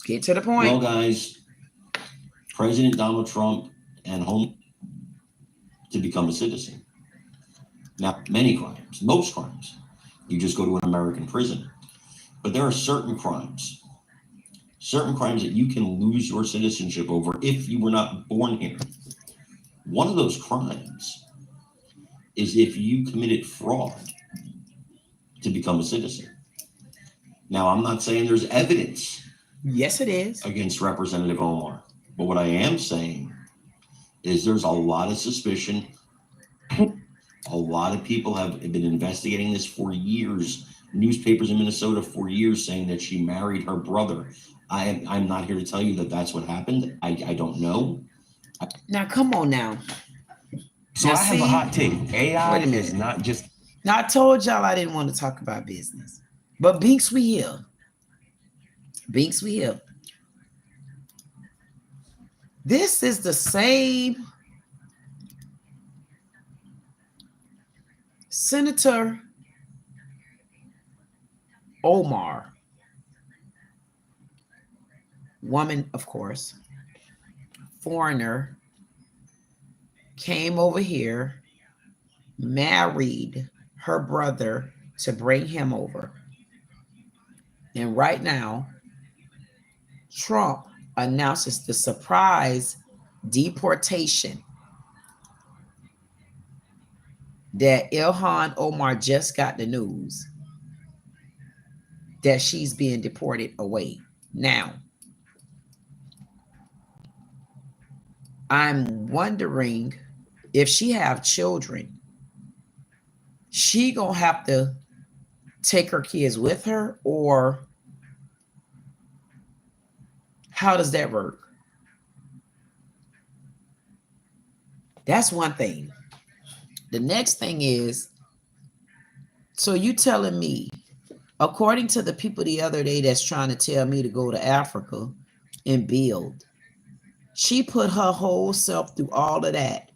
Get to the point.
Well, guys, President Donald Trump and home to become a citizen. Now, many crimes, most crimes, you just go to an American prison. But there are certain crimes that you can lose your citizenship over if you were not born here. One of those crimes is if you committed fraud to become a citizen. Now, I'm not saying there's evidence
Yes, it is.
against Representative Omar, but what I am saying is there's a lot of suspicion. A lot of people have been investigating this for years. Newspapers in Minnesota for years saying that she married her brother. I'm not here to tell you that that's what happened. I don't know.
Now, come on now.
So
Now,
I have
see-
a hot take. AI
Wait a minute.
is not just
Now, I told y'all I didn't want to talk about business. But Binks, we here. Binks, we here. This is the same Senator Omar, woman, of course, foreigner, came over here, married her brother to bring him over. And right now, Trump announces the surprise deportation that Ilhan Omar just got the news that she's being deported away. Now, I'm wondering if she have children, she gonna have to take her kids with her, or how does that work? That's one thing. The next thing is, so you telling me, according to the people the other day that's trying to tell me to go to Africa and build, she put her whole self through all of that.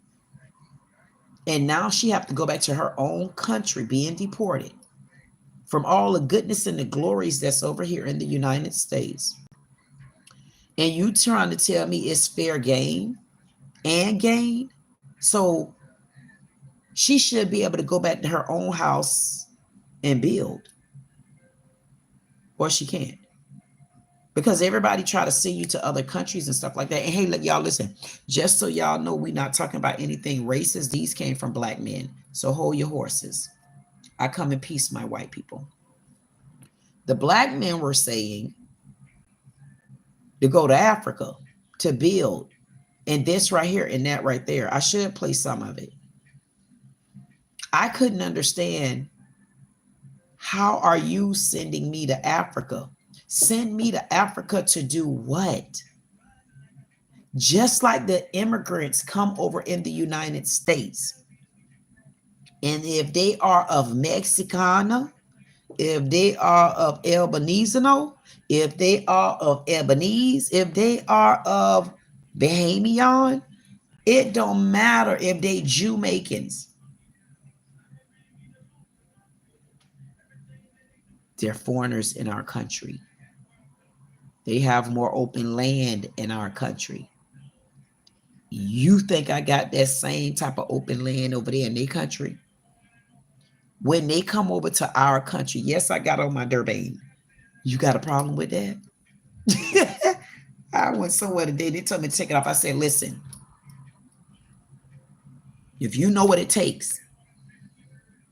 And now she have to go back to her own country being deported from all the goodness and the glories that's over here in the United States. And you trying to tell me it's fair game and gain? So she should be able to go back to her own house and build. Or she can't. Because everybody try to send you to other countries and stuff like that. And hey, look, y'all listen, just so y'all know, we're not talking about anything racist. These came from black men. So hold your horses. I come in peace, my white people. The black men were saying to go to Africa to build. And this right here and that right there. I should play some of it. I couldn't understand, how are you sending me to Africa? Send me to Africa to do what? Just like the immigrants come over in the United States. And if they are of Mexicana, if they are of Albanesano, if they are of Ebonese, if they are of Bahamian, it don't matter if they Jamaicans. They're foreigners in our country. They have more open land in our country. You think I got that same type of open land over there in their country? When they come over to our country, yes, I got on my Durban. You got a problem with that? I went somewhere today. They told me to take it off. I said, listen, if you know what it takes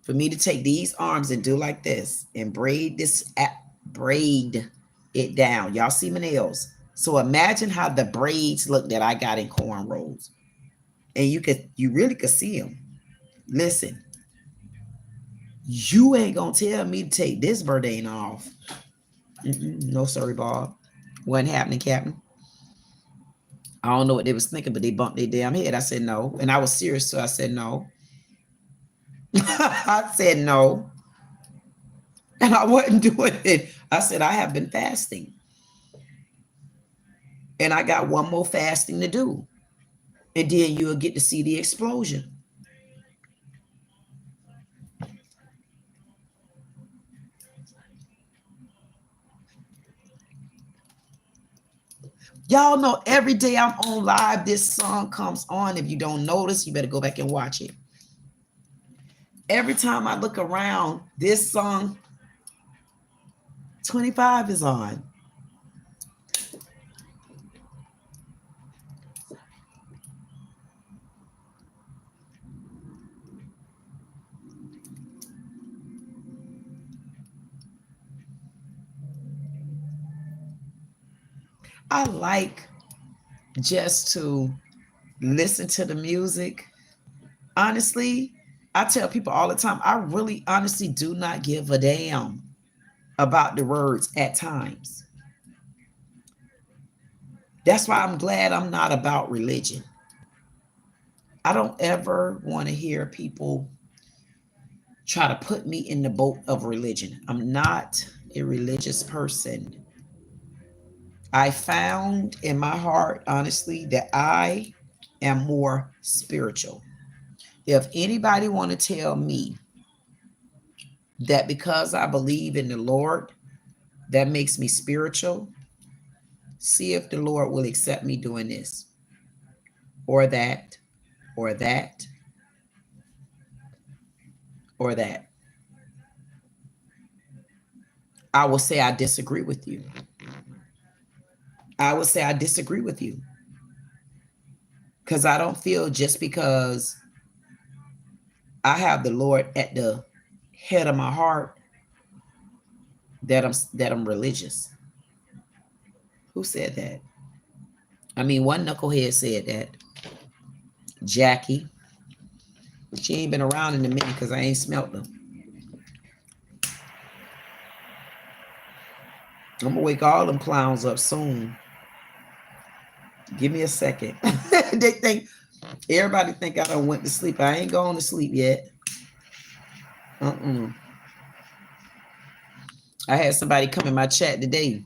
for me to take these arms and do like this and braid it down. Y'all see my nails. So imagine how the braids look that I got in cornrows. And you really could see them. Listen, you ain't gonna tell me to take this Burdain off. No, sorry, Bob. Wasn't happening, Captain. I don't know what they was thinking, but they bumped their damn head. I said no. And I was serious, so I said no. I said no. And I wasn't doing it. I said, I have been fasting. And I got one more fasting to do. And then you'll get to see the explosion. Y'all know every day I'm on live, this song comes on. If you don't notice, you better go back and watch it. Every time I look around, this song 25 is on. I like just to listen to the music. Honestly, I tell people all the time, I really honestly do not give a damn about the words at times. That's why I'm glad I'm not about religion. I don't ever want to hear people try to put me in the boat of religion. I'm not a religious person. I found in my heart, honestly, that I am more spiritual. If anybody want to tell me that because I believe in the Lord, that makes me spiritual, see if the Lord will accept me doing this or that or that or that. I will say I disagree with you. I will say I disagree with you. Because I don't feel just because I have the Lord at the head of my heart that I'm religious. Who said that? I mean, one knucklehead said that. Jackie. She ain't been around in a minute because I ain't smelt them. I'm gonna wake all them clowns up soon. Give me a second. They think everybody think I done went to sleep. I ain't going to sleep yet. I had somebody come in my chat today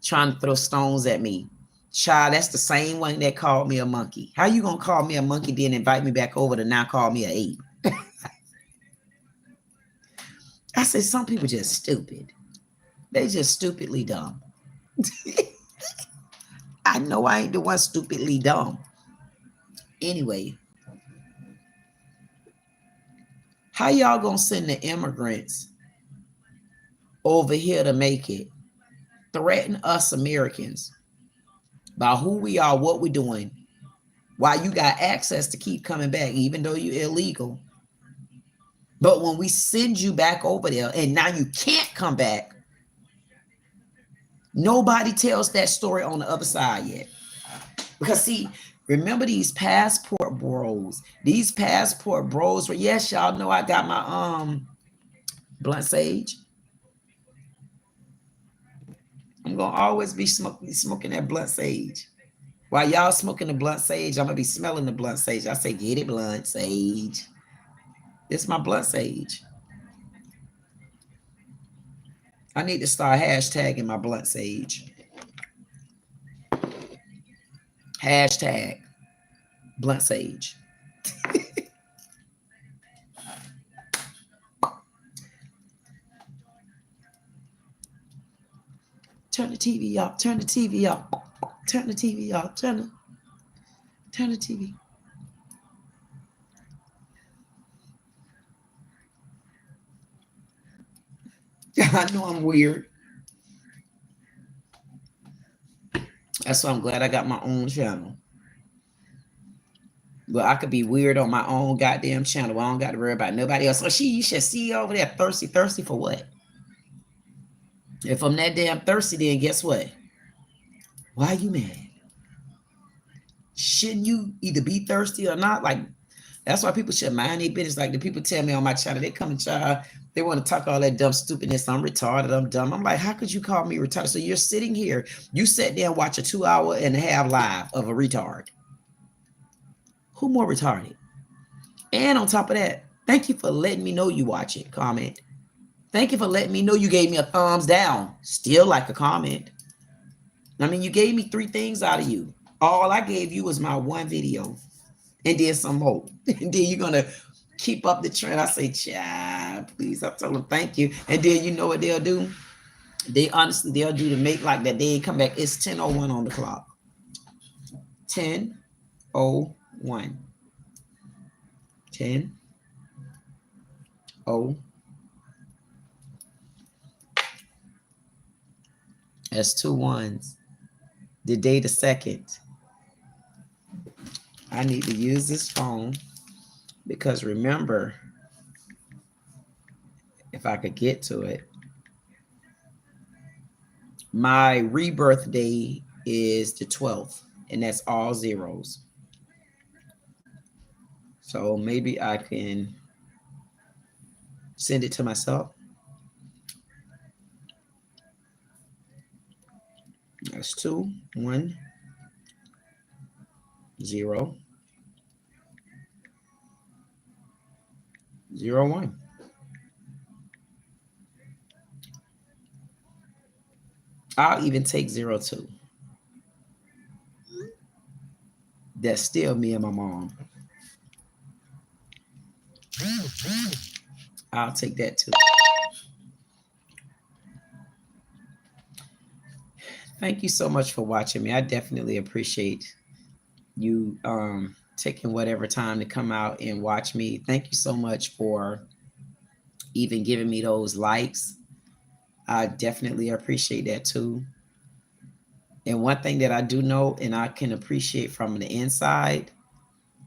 trying to throw stones at me. Child, that's the same one that called me a monkey. How you gonna call me a monkey then invite me back over to now call me an ape? I said some people just stupid. They just stupidly dumb. I know I ain't the one stupidly dumb. Anyway, how y'all gonna send the immigrants over here to make it? Threaten us Americans about who we are, what we're doing, why you got access to keep coming back, even though you're illegal. But when we send you back over there and now you can't come back, nobody tells that story on the other side yet. Because see, remember these passport bros. These passport bros were, yes, y'all know I got my blunt sage. I'm gonna always be smoking that blunt sage. While y'all smoking the blunt sage, I'm gonna be smelling the blunt sage. I say, get it, blunt sage. It's my blunt sage. I need to start hashtagging my blunt sage. Hashtag blunt sage. Turn the TV up. Turn the TV up. Turn the TV up. Turn the TV. I know I'm weird. That's why I'm glad I got my own channel. But I could be weird on my own goddamn channel. I don't got to worry about nobody else. So you should see over there thirsty for what? If I'm that damn thirsty, then guess what? Why are you mad? Shouldn't you either be thirsty or not? Like, that's why people should mind their business. Like the people tell me on my channel, they come and try, they want to talk all that dumb stupidness. I'm retarded, I'm dumb. I'm like, how could you call me retarded? So you're sitting here, you sat there and watch a 2.5 hour live of a retard. Who more retarded? And on top of that, thank you for letting me know you watch it. Comment. Thank you for letting me know you gave me a thumbs down. Still like a comment. I mean, you gave me 3 things out of you. All I gave you was my one video. And then some more. And then you're going to keep up the trend. I say, child, please. I told them thank you. And then you know what they'll do? They honestly, they'll do to make like that they ain't come back. It's 10:01 on the clock. 10:01. 10:01. That's 2 ones. The day the 2nd. I need to use this phone because remember, if I could get to it, My rebirth day is the 12th, and that's all zeros. So maybe I can send it to myself. That's 2, 1, 0, 0, 1. I'll even take 0, 2. That's still me and my mom. I'll take that too. Thank you so much for watching me. I definitely appreciate you taking whatever time to come out and watch me. Thank you so much for even giving me those likes. I definitely appreciate that too. And one thing that I do know, and I can appreciate from the inside,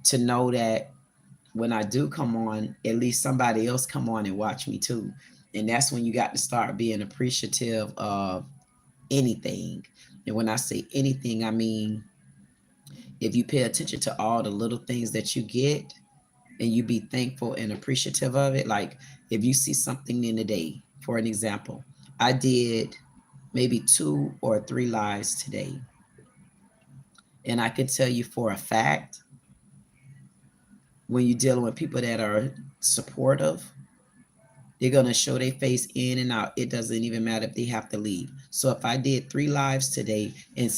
to know that when I do come on, at least somebody else come on and watch me too. And that's when you got to start being appreciative of anything. And when I say anything, I mean, if you pay attention to all the little things that you get and you be thankful and appreciative of it. Like if you see something in the day, for an example, I did maybe 2 or 3 lives today. And I can tell you for a fact, when you're dealing with people that are supportive, they're going to show their face in and out. It doesn't even matter if they have to leave. So if I did 3 lives today and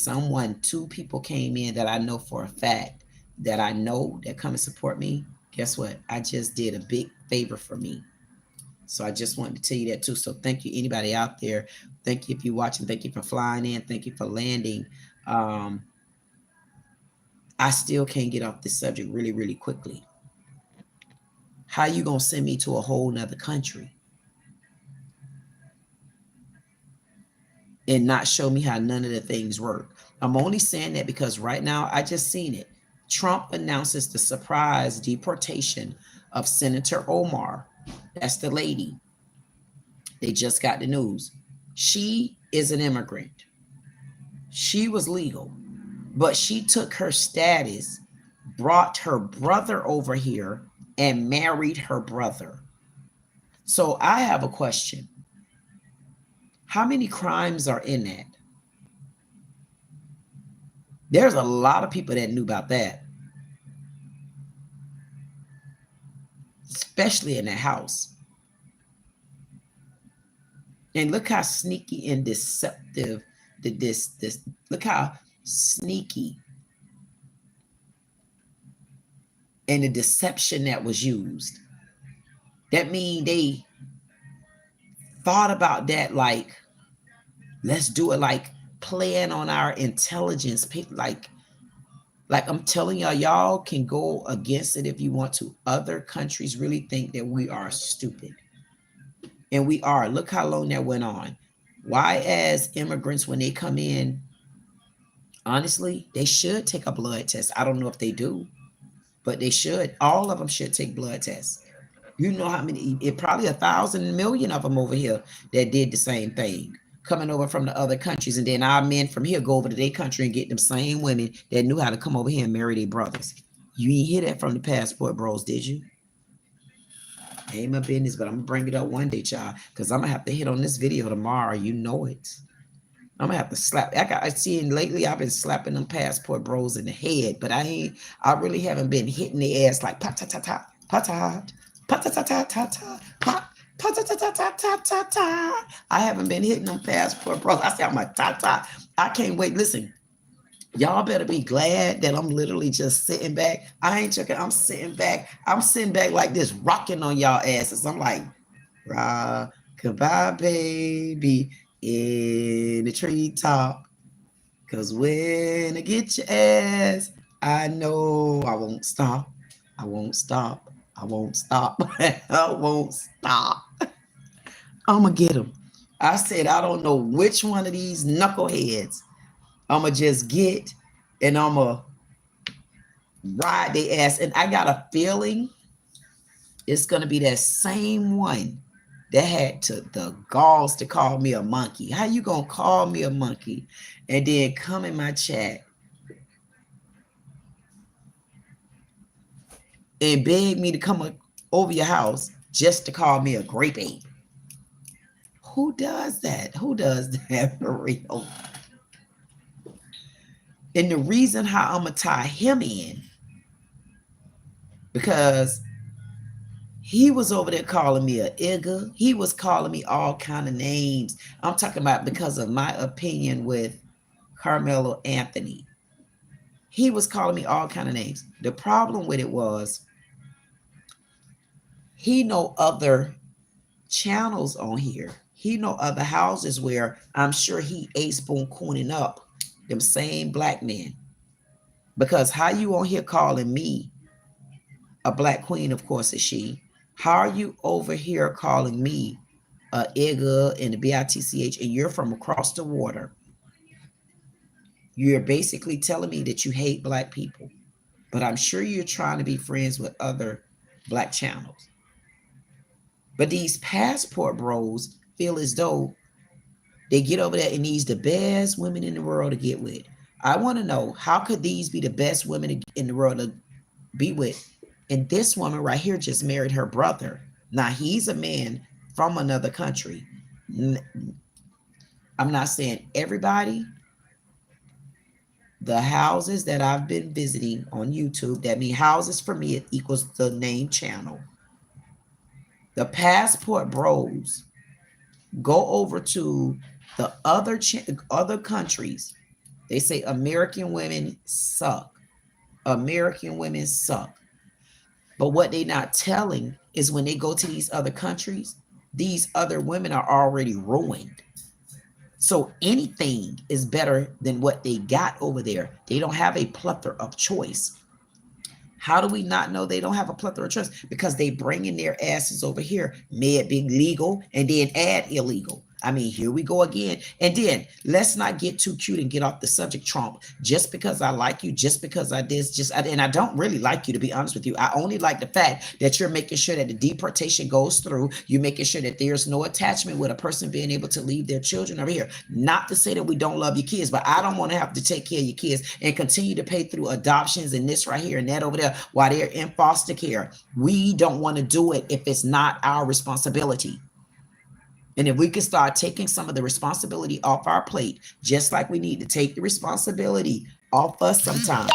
2 people came in that I know for a fact that I know that come and support me, guess what? I just did a big favor for me. So I just wanted to tell you that too. So thank you, anybody out there. Thank you if you're watching. Thank you for flying in. Thank you for landing. I still can't get off this subject really, really quickly. How you gonna send me to a whole nother country and not show me how none of the things work? I'm only saying that because right now I just seen it. Trump announces the surprise deportation of Senator Omar. That's the lady. They just got the news. She is an immigrant. She was legal, but she took her status, brought her brother over here, and married her brother. So I have a question. How many crimes are in that? There's a lot of people that knew about that, especially in the house. And look how sneaky and deceptive look how sneaky and the deception that was used. That means they thought about that like, let's do it, like playing on our intelligence. Like I'm telling y'all, y'all can go against it if you want to. Other countries really think that we are stupid. And we are. Look how long that went on. Why, as immigrants, when they come in, honestly, they should take a blood test. I don't know if they do, but they should. All of them should take blood tests. You know how many, it probably 1,000 million of them over here that did the same thing, coming over from the other countries. And then our men from here go over to their country and get them same women that knew how to come over here and marry their brothers. You ain't hear that from the passport bros, did you? Ain't my business, but I'm gonna bring it up one day, child, because I'm gonna have to hit on this video tomorrow. You know it. I'm gonna have to slap. I see lately I've been slapping them passport bros in the head, but I really haven't been hitting their ass like pa ta ta ta pa ta pa ta ta ta ta ta pa ta ta ta ta ta ta ta. I haven't been hitting them passport bros. I say I'm a ta ta. I can't wait. Listen, y'all better be glad that I'm literally just sitting back. I ain't joking. I'm sitting back. I'm sitting back like this, rocking on y'all asses. I'm like, goodbye, baby, in the treetop. Cause when I get your ass, I know I won't stop. I won't stop. I won't stop. I won't stop. I'm gonna get them. I said, I don't know which one of these knuckleheads I'm gonna just get, and I'm gonna ride their ass. And I got a feeling it's gonna be that same one that had the galls to call me a monkey. How you gonna call me a monkey and then come in my chat and beg me to come over your house just to call me a grape ape? Who does that? Who does that for real? And the reason how I'm gonna tie him in, because he was over there calling me a igga. He was calling me all kind of names. I'm talking about because of my opinion with Carmelo Anthony. He was calling me all kind of names. The problem with it was he know other channels on here. He know other houses where I'm sure he ace boom cooning up them same black men. Because how you on here calling me a black queen, of course, is she. How are you over here calling me a igga and a bitch, and you're from across the water? You're basically telling me that you hate black people, but I'm sure you're trying to be friends with other black channels. But these passport bros feel as though they get over there and these the best women in the world to get with. I want to know, how could these be the best women in the world to be with? And this woman right here just married her brother. Now he's a man from another country. I'm not saying everybody. The houses that I've been visiting on YouTube, that mean houses for me, it equals the name channel. The passport bros go over to the other countries. They say American women suck. American women suck. But what they're not telling is when they go to these other countries, these other women are already ruined. So anything is better than what they got over there. They don't have a plethora of choice. How do we not know they don't have a plethora of choice? Because they bring in their asses over here, may it be legal and then add illegal. I mean, here we go again. And then let's not get too cute and get off the subject, Trump. Just because I like you, just because I did, and I don't really like you, to be honest with you. I only like the fact that you're making sure that the deportation goes through. You're making sure that there's no attachment with a person being able to leave their children over here. Not to say that we don't love your kids, but I don't want to have to take care of your kids and continue to pay through adoptions and this right here and that over there while they're in foster care. We don't want to do it if it's not our responsibility. And if we can start taking some of the responsibility off our plate, just like we need to take the responsibility off us sometimes,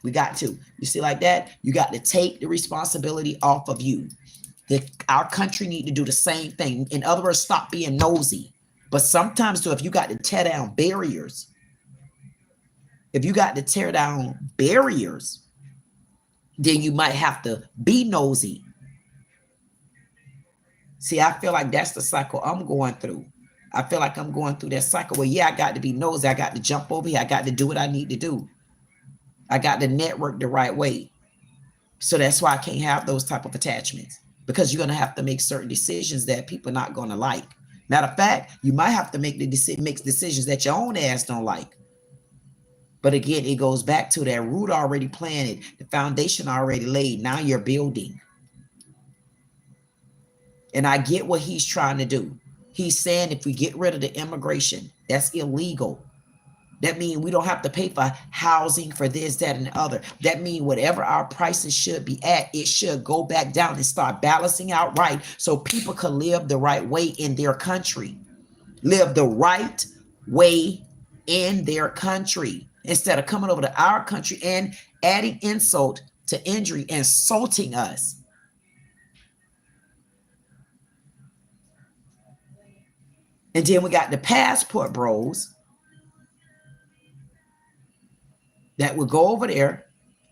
we got to. You see, like that, you got to take the responsibility off of you. Our country need to do the same thing. In other words, stop being nosy. But sometimes, too, if you got to tear down barriers, then you might have to be nosy. See, I feel like that's the cycle I'm going through. I feel like I'm going through that cycle where, yeah, I got to be nosy. I got to jump over here. I got to do what I need to do. I got to network the right way. So that's why I can't have those type of attachments, because you're going to have to make certain decisions that people are not going to like. Matter of fact, you might have to make decisions that your own ass don't like. But again, it goes back to that root already planted, the foundation already laid. Now you're building. And I get what he's trying to do. He's saying if we get rid of the immigration, that's illegal. That means we don't have to pay for housing, for this, that, and the other. That means whatever our prices should be at, it should go back down and start balancing out right, so people can live the right way in their country. Live the right way in their country, instead of coming over to our country and adding insult to injury, insulting us. And then we got the passport bros that would go over there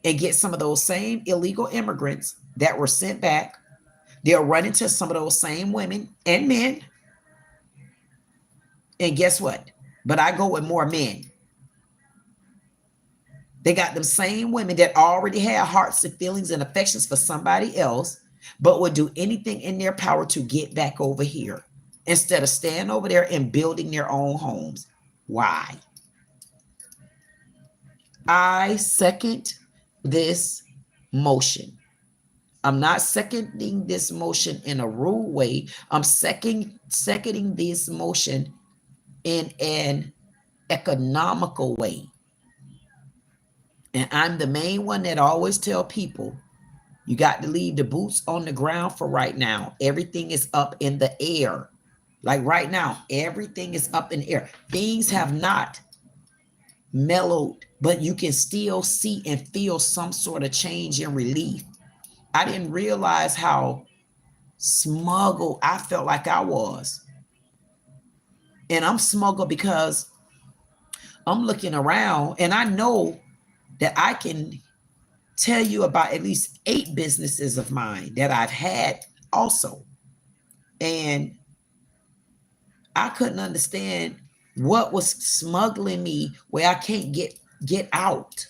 and get some of those same illegal immigrants that were sent back. They'll run into some of those same women and men. And guess what? But I go with more men. They got them same women that already had hearts and feelings and affections for somebody else, but would do anything in their power to get back over here, instead of staying over there and building their own homes. Why? I second this motion. I'm not seconding this motion in a rude way. I'm seconding this motion in an economical way. And I'm the main one that always tell people, you got to leave the boots on the ground for right now. Everything is up in the air. Like right now, everything is up in the air. Things have not mellowed, but you can still see and feel some sort of change and relief. I didn't realize how smuggled I felt like I was. And I'm smuggled because I'm looking around and I know that I can tell you about at least 8 businesses of mine that I've had also. And I couldn't understand what was smuggling me where I can't get out.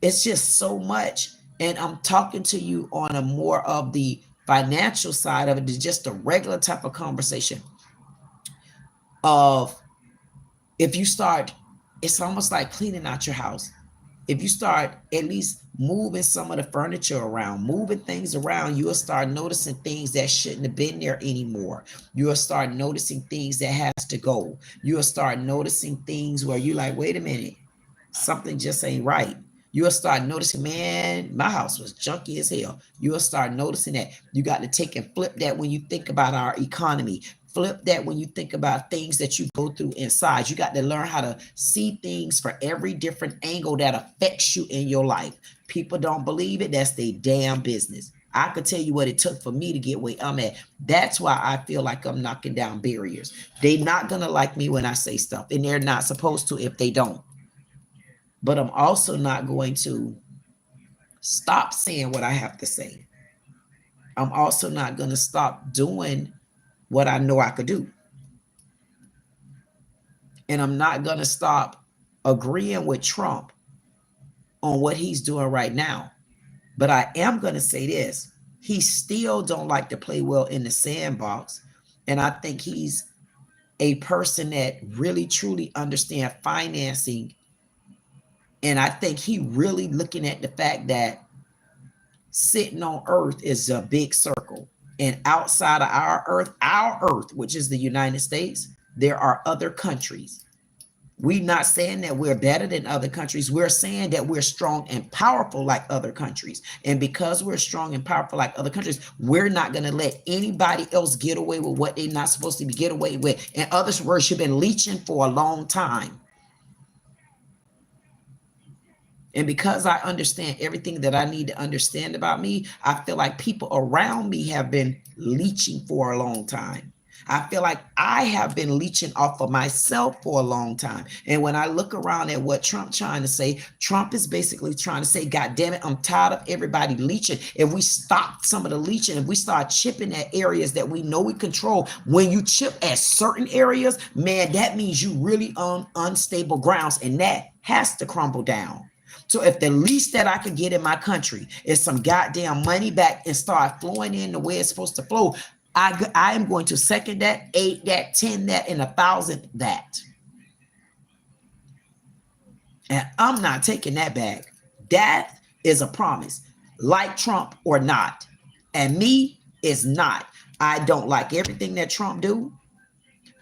It's just so much. And I'm talking to you on a more of the financial side of it, just a regular type of conversation of if you start, it's almost like cleaning out your house. If you start at least moving some of the furniture around, moving things around, you'll start noticing things that shouldn't have been there anymore. You'll start noticing things that has to go. You'll start noticing things where you're like, wait a minute, something just ain't right. You'll start noticing, man, my house was junky as hell. You'll start noticing that. You got to take and flip that when you think about our economy. Flip that when you think about things that you go through inside. You got to learn how to see things for every different angle that affects you in your life. People don't believe it. That's their damn business. I could tell you what it took for me to get where I'm at. That's why I feel like I'm knocking down barriers. They're not going to like me when I say stuff, and they're not supposed to if they don't. But I'm also not going to stop saying what I have to say. I'm also not going to stop doing what I know I could do. And I'm not going to stop agreeing with Trump on what he's doing right now. But I am going to say this. He still don't like to play well in the sandbox. And I think he's a person that really, truly understands financing. And I think he really looking at the fact that sitting on Earth is a big circle. And outside of our Earth, which is the United States, there are other countries. We're not saying that we're better than other countries. We're saying that we're strong and powerful like other countries. And because we're strong and powerful like other countries, we're not going to let anybody else get away with what they're not supposed to be get away with. In other words, you've been leeching for a long time. And because I understand everything that I need to understand about me, I feel like people around me have been leeching for a long time. I feel like I have been leeching off of myself for a long time. And when I look around at what Trump's trying to say, Trump is basically trying to say, God damn it, I'm tired of everybody leeching. If we stop some of the leeching, if we start chipping at areas that we know we control, when you chip at certain areas, man, that means you really on unstable grounds, and that has to crumble down. So if the least that I could get in my country is some goddamn money back and start flowing in the way it's supposed to flow, I am going to second that, 8 that, 10 that, and 1,000 that. And I'm not taking that back. That is a promise, like Trump or not. And me is not. I don't like everything that Trump do.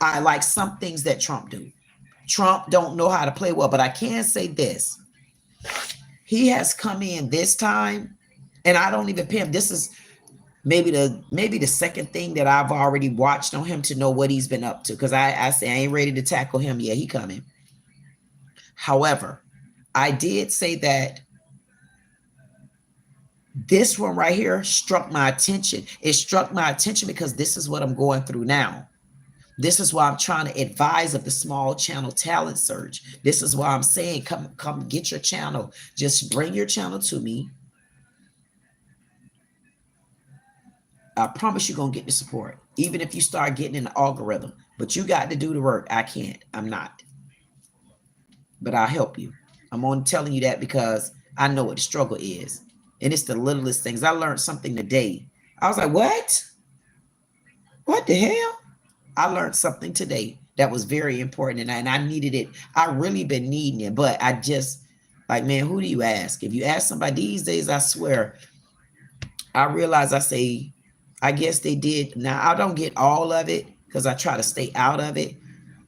I like some things that Trump do. Trump don't know how to play well, but I can say this. He has come in this time, and I don't even pay him. This is maybe the second thing that I've already watched on him to know what he's been up to, because I say I ain't ready to tackle him yet. He coming. However, I did say that this one right here struck my attention. It struck my attention because this is what I'm going through now. This is why I'm trying to advise of the small channel talent search. This is why I'm saying, come get your channel. Just bring your channel to me. I promise you're going to get the support, even if you start getting in the algorithm. But you got to do the work. I can't. I'm not. But I'll help you. I'm only telling you that because I know what the struggle is. And it's the littlest things. I learned something today. I was like, what? What the hell? I learned something today that was very important, and I needed it. I really been needing it, but I just like, man, who do you ask? If you ask somebody these days, I swear, I realize I guess they did. Now I don't get all of it because I try to stay out of it,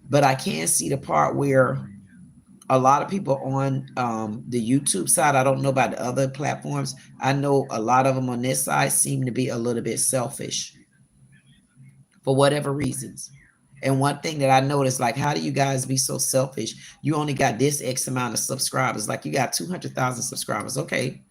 but I can see the part where a lot of people on the YouTube side, I don't know about the other platforms. I know a lot of them on this side seem to be a little bit selfish for whatever reasons. And one thing that I noticed, like, how do you guys be so selfish? You only got this X amount of subscribers. Like, you got 200,000 subscribers. Okay.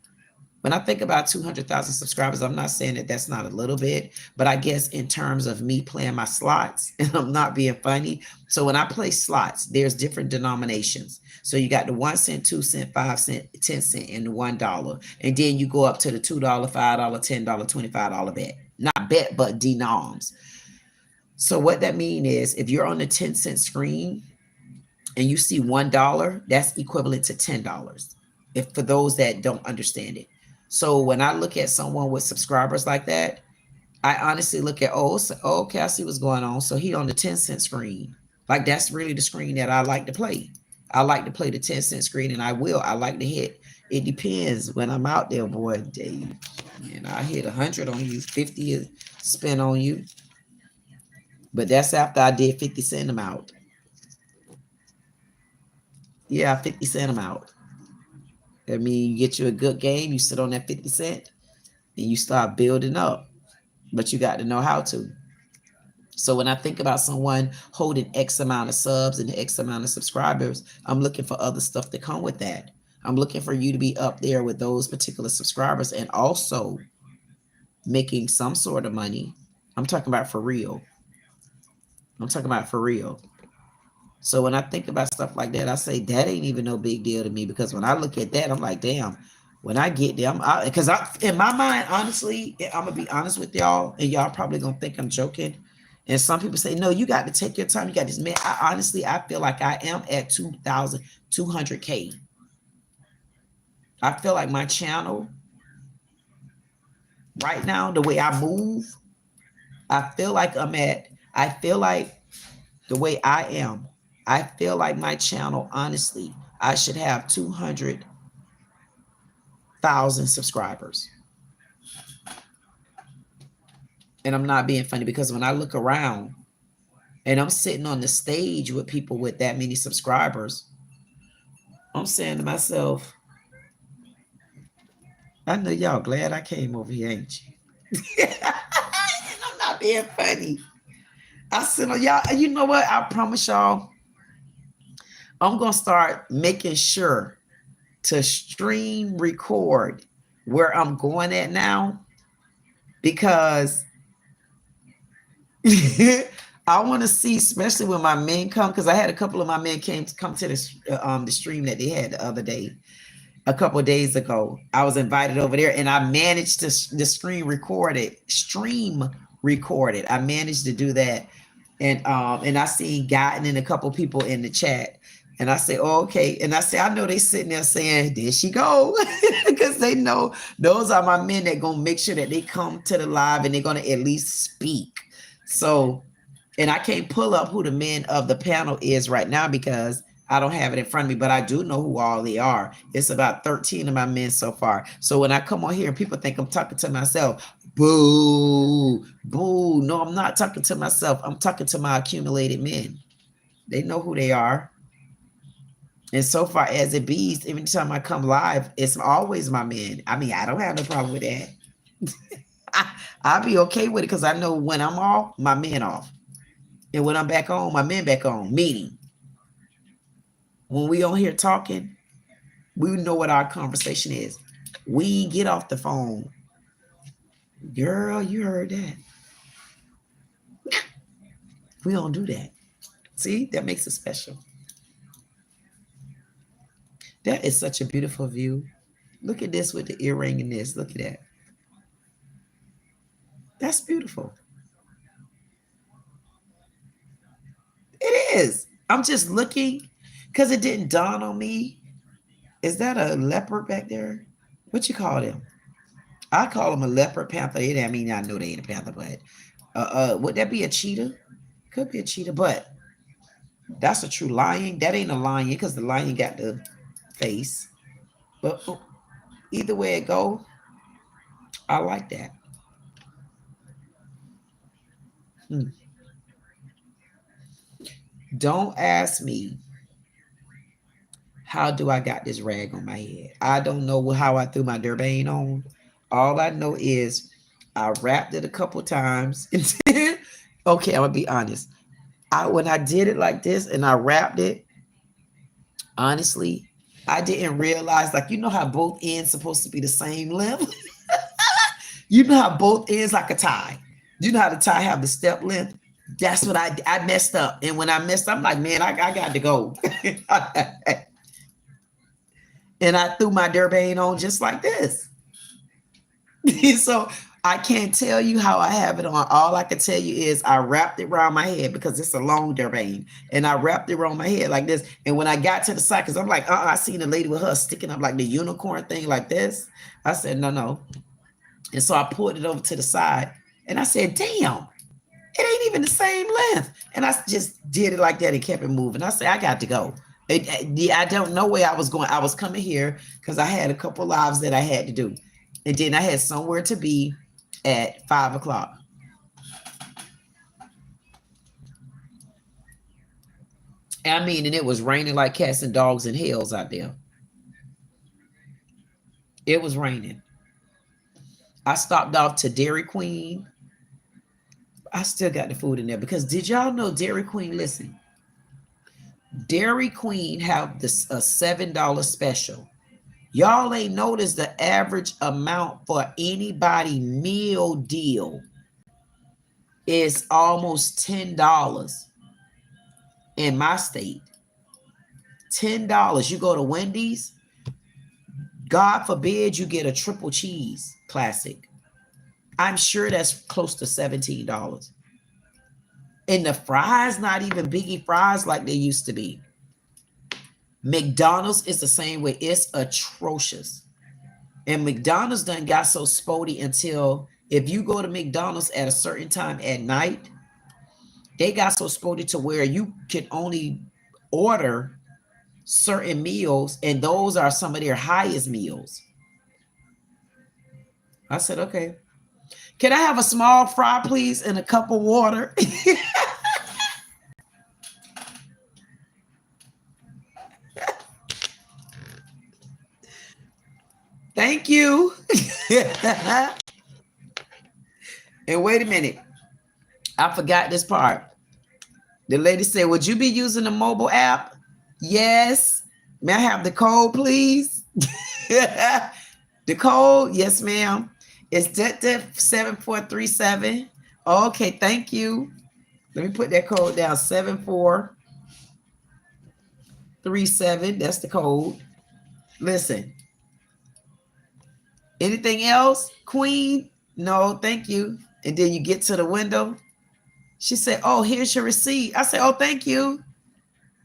When I think about 200,000 subscribers, I'm not saying that that's not a little bit, but I guess in terms of me playing my slots, and I'm not being funny. So when I play slots, there's different denominations. So you got the 1 cent, 2 cent, 5 cent, 10 cent, and the $1. And then you go up to the $2, $5, $10, $25 bet. Not bet, but denoms. So what that means is if you're on the 10-cent screen and you see $1, that's equivalent to $10. If for those that don't understand it. So when I look at someone with subscribers like that, I honestly look at, okay, I see what's going on. So he on the 10-cent screen. Like, that's really the screen that I like to play. I like to play the 10-cent screen, and I like to hit. It depends when I'm out there, boy, Dave. And I hit 100 on you, 50 spin on you. But that's after I did 50 cent them out. Yeah, 50 cent them out. I mean, you get you a good game, you sit on that 50 cent, and you start building up. But you got to know how to. So when I think about someone holding X amount of subs and X amount of subscribers, I'm looking for other stuff to come with that. I'm looking for you to be up there with those particular subscribers and also making some sort of money. I'm talking about for real. I'm talking about for real. So when I think about stuff like that, I say that ain't even no big deal to me, because when I look at that, I'm like, damn, when I get there, because in my mind, honestly, I'm going to be honest with y'all, and y'all probably going to think I'm joking. And some people say, no, you got to take your time. You got this, man. I feel like I am at 2,200K. I feel like my channel right now, the way I move, I feel like the way I am, I feel like my channel, honestly, I should have 200,000 subscribers. And I'm not being funny, because when I look around and I'm sitting on the stage with people with that many subscribers, I'm saying to myself, I know y'all glad I came over here, ain't you? I'm not being funny. I said, y'all, you know what? I promise y'all, I'm going to start making sure to stream record where I'm going at now, because I want to see, especially when my men come, because I had a couple of my men come to the stream that they had the other day, a couple of days ago. I was invited over there, and I managed to stream record it. I managed to do that, and I seen Gotten and a couple people in the chat, and I say, oh, okay, and I say, I know they sitting there saying, there she go, because they know those are my men that gonna make sure that they come to the live and they're gonna at least speak. So, and I can't pull up who the men of the panel is right now because I don't have it in front of me, but I do know who all they are. It's about 13 of my men so far. So when I come on here and people think I'm talking to myself, boo, boo. No, I'm not talking to myself. I'm talking to my accumulated men. They know who they are. And so far as it be, every time I come live, it's always my men. I mean, I don't have no problem with that. I'll be okay with it, because I know when I'm off, my men off. And when I'm back on, my men back on. Meaning, when we on here talking, we know what our conversation is. We get off the phone. Girl, you heard that. We don't do that. See, that makes it special. That is such a beautiful view. Look at this with the earring and this. Look at that. That's beautiful. It is. I'm just looking because it didn't dawn on me. Is that a leopard back there? What you call them? I call them a leopard, panther. I mean, I know they ain't a panther, but would that be a cheetah? Could be a cheetah, but that's a true lion. That ain't a lion, because the lion got the face. But either way it go, I like that. Don't ask me how do I got this rag on my head. I don't know how I threw my Durbane on. All I know is I wrapped it a couple times. Okay, I'm gonna be honest. When I did it like this and I wrapped it, honestly, I didn't realize, like, you know how both ends supposed to be the same length? You know how both ends like a tie. You know how the tie have the step length? That's what I messed up. And when I messed up, I'm like, man, I got to go. And I threw my Durbane on just like this. So I can't tell you how I have it on. All I can tell you is I wrapped it around my head because it's a long Durbane. And I wrapped it around my head like this. And when I got to the side, because I'm like, I seen a lady with her sticking up like the unicorn thing like this. I said, no. And so I pulled it over to the side. And I said, damn, it ain't even the same length. And I just did it like that and kept it moving. I said, I got to go. I don't know where I was going. I was coming here because I had a couple lives that I had to do. And then I had somewhere to be at 5 o'clock. I mean, and it was raining like cats and dogs and hells out there. It was raining. I stopped off to Dairy Queen. I still got the food in there because did y'all know Dairy Queen? Listen, Dairy Queen have this a $7 special. Y'all ain't noticed the average amount for anybody meal deal is almost $10 in my state. $10. You go to Wendy's, God forbid you get a triple cheese classic. I'm sure that's close to $17. And the fries, not even biggie fries like they used to be. McDonald's is the same way. It's atrocious. And McDonald's done got so spotty until if you go to McDonald's at a certain time at night, they got so spotty to where you can only order certain meals, and those are some of their highest meals. I said, okay. Can I have a small fry, please, and a cup of water? Thank you. And wait a minute. I forgot this part. The lady said, would you be using the mobile app? Yes. May I have the code, please? The code? Yes, ma'am. It's DEF7437. Okay, thank you. Let me put that code down. 7437. That's the code. Listen. Anything else, Queen? No, thank you. And then you get to the window. She said, oh, here's your receipt. I said, oh, thank you.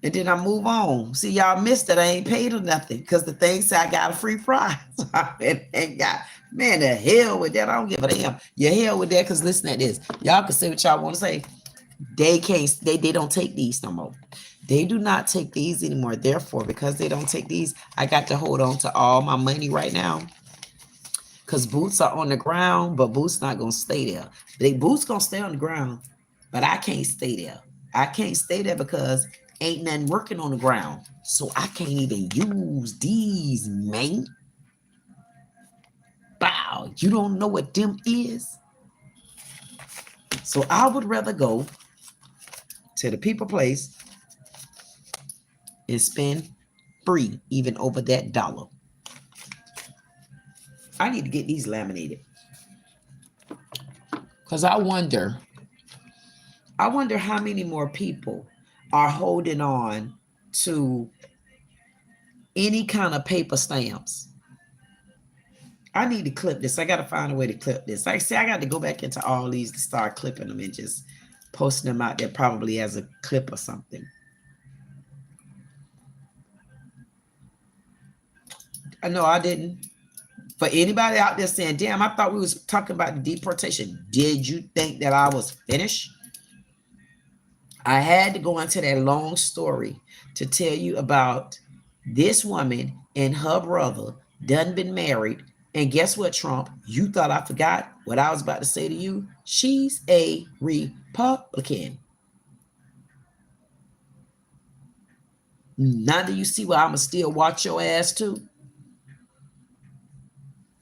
And then I move on. See, y'all missed it. I ain't paid or nothing because the thing said I got a free prize. And got, man, the hell with that. I don't give a damn. You hell with that because listen to this. Y'all can say what y'all want to say. They can't, they don't take these no more. They do not take these anymore. Therefore, because they don't take these, I got to hold on to all my money right now. Because boots are on the ground, but boots not going to stay there. Boots going to stay on the ground, but I can't stay there. I can't stay there because ain't nothing working on the ground. So I can't even use these, man. Wow, you don't know what them is? So I would rather go to the people place and spend free, even over that dollar. I need to get these laminated. Because I wonder how many more people are holding on to any kind of paper stamps. I need to clip this. I got to find a way to clip this. Like I say, I got to go back into all these to start clipping them and just posting them out there probably as a clip or something. No, I didn't. For anybody out there saying, damn, I thought we was talking about the deportation. Did you think that I was finished? I had to go into that long story to tell you about this woman and her brother done been married And guess what, Trump? You thought I forgot what I was about to say to you? She's a Republican. Now do you see why I'm going to still watch your ass too?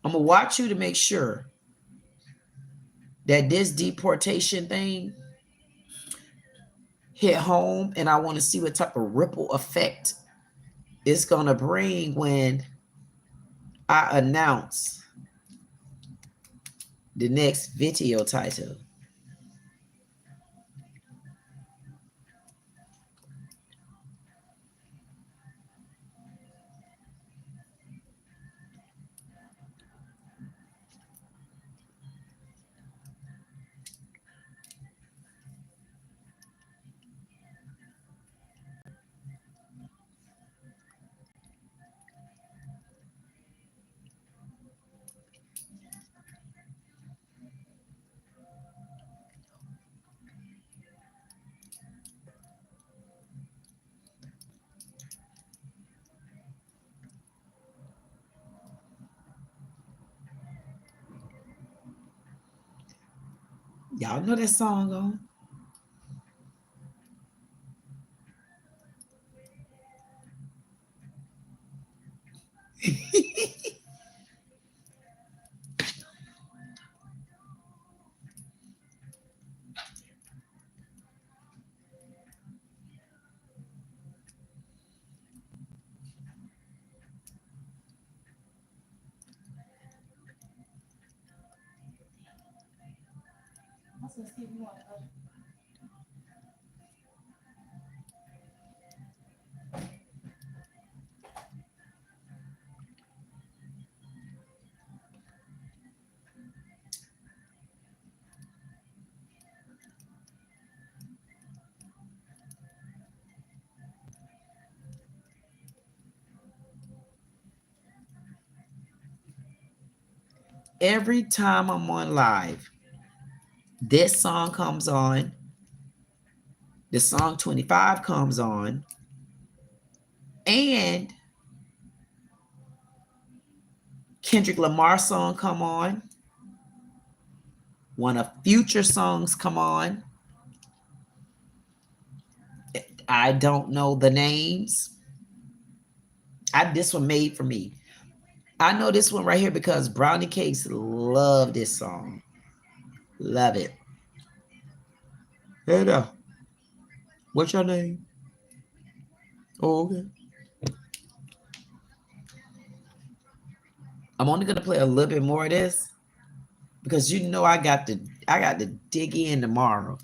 I'm going to watch you to make sure that this deportation thing hit home, and I want to see what type of ripple effect it's going to bring when I announce the next video title. Y'all know that song on. Every time I'm on live, this song comes on. The song 25 comes on. And Kendrick Lamar song come on. One of Future songs come on. I don't know the names. This one made for me. I know this one right here because Brownie Cakes love this song. Love it. Hey there. What's your name? Oh, okay. I'm only gonna play a little bit more of this because you know I got to dig in tomorrow.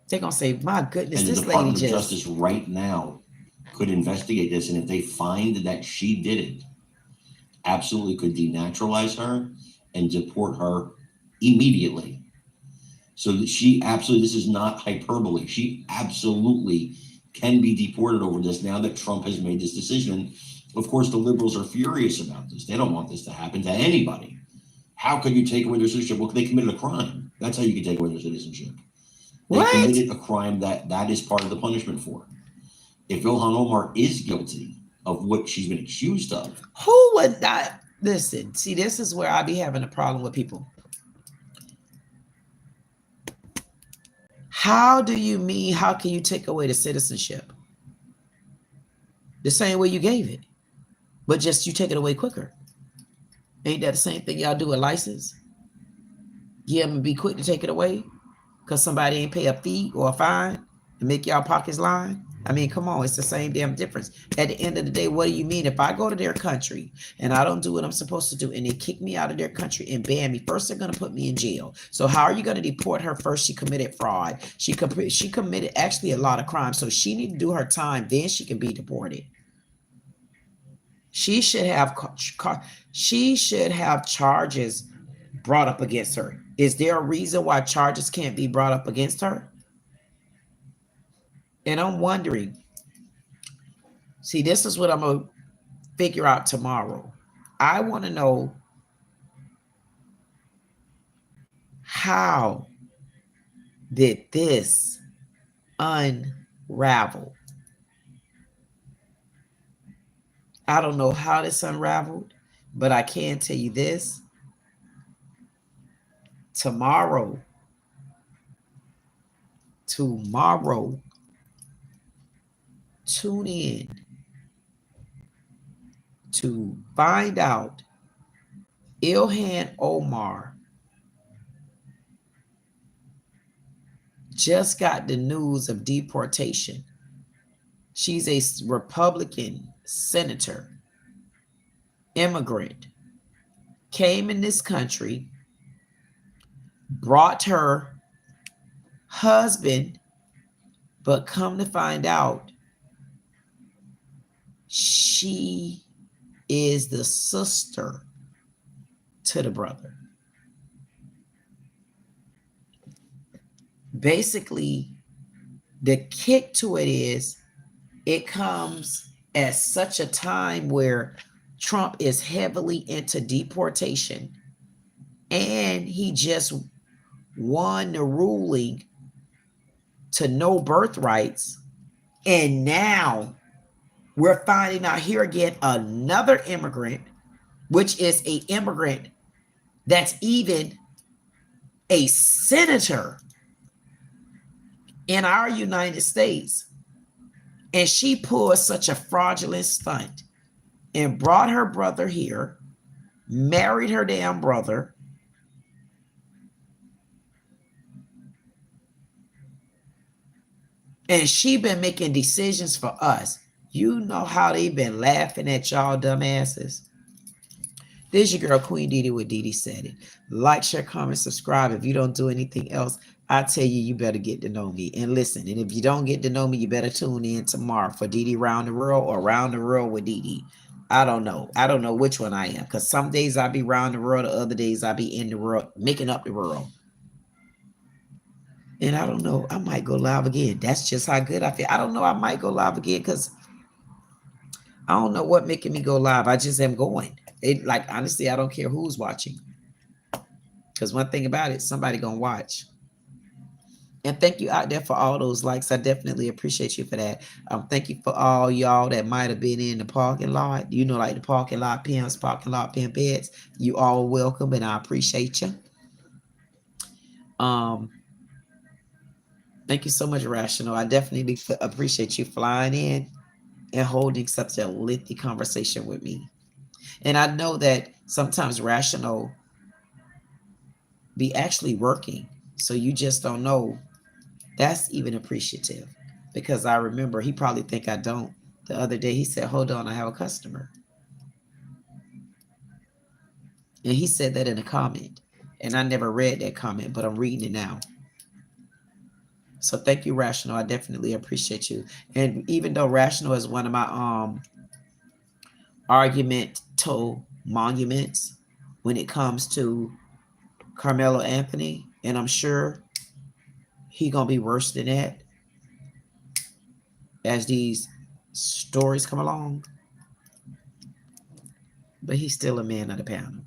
They're gonna say, my goodness,
And
this
the
lady
Department of
just
Justice right now could investigate this, and if they find that she did it, absolutely could denaturalize her and deport her immediately. So that she absolutely, this is not hyperbole. She absolutely can be deported over this now that Trump has made this decision. And of course, the liberals are furious about this. They don't want this to happen to anybody. How could you take away their citizenship? Well, they committed a crime. That's how you can take away their citizenship. They
what?
committed a crime that is part of the punishment for. If Ilhan Omar is guilty of what she's been accused of.
Who would not listen? See, this is where I be having a problem with people. How do you mean, how can you take away the citizenship? The same way you gave it, but just you take it away quicker. Ain't that the same thing y'all do with license? Give them and be quick to take it away because somebody ain't pay a fee or a fine and make y'all pockets line? I mean, come on, it's the same damn difference. At the end of the day, what do you mean? If I go to their country and I don't do what I'm supposed to do and they kick me out of their country and ban me, first they're going to put me in jail. So how are you going to deport her? First, she committed fraud. She committed actually a lot of crimes. So she need to do her time. Then she can be deported. She should have charges brought up against her. Is there a reason why charges can't be brought up against her? And I'm wondering, see, this is what I'm going to figure out tomorrow. I want to know how did this unravel? I don't know how this unraveled. But I can tell you this. Tomorrow, tune in to find out Ilhan Omar just got the news of deportation. She's a Republican senator, immigrant, came in this country, brought her husband, but come to find out, she is the sister to the brother. Basically, the kick to it is it comes at such a time where Trump is heavily into deportation, and he just won the ruling to no birthrights. And now we're finding out here again another immigrant, which is an immigrant that's even a senator in our United States. And she pulled such a fraudulent stunt and brought her brother here, married her damn brother, and she been making decisions for us. You know how they been laughing at y'all dumbasses. This is your girl, Queen Dee Dee with Dee Dee Said It. Like, share, comment, subscribe. If you don't do anything else, I tell you, you better get to know me. And listen, and if you don't get to know me, you better tune in tomorrow for Dee Dee Round the World or Round the World with Dee Dee. I don't know. I don't know which one I am, because some days I be round the world, the other days I be in the world, making up the world. And I don't know. I might go live again. That's just how good I feel. I don't know. I might go live again because I don't know what making me go live. I just am going. It, like, honestly, I don't care who's watching. Because one thing about it, somebody gonna watch. And thank you out there for all those likes. I definitely appreciate you for that. Thank you for all y'all that might have been in the parking lot. You know, like the parking lot pimps, parking lot pimp beds. You all welcome, and I appreciate you. Thank you so much, Rational. I definitely appreciate you flying in and holding such a lengthy conversation with me. And I know that sometimes Rational be actually working, so you just don't know. That's even appreciative, because I remember he probably think I don't. The other day he said, hold on, I have a customer. And he said that in a comment, and I never read that comment, but I'm reading it now. So thank you, Rational. I definitely appreciate you. And even though Rational is one of my argumental monuments when it comes to Carmelo Anthony, and I'm sure he gonna be worse than that as these stories come along, but he's still a man of the panel.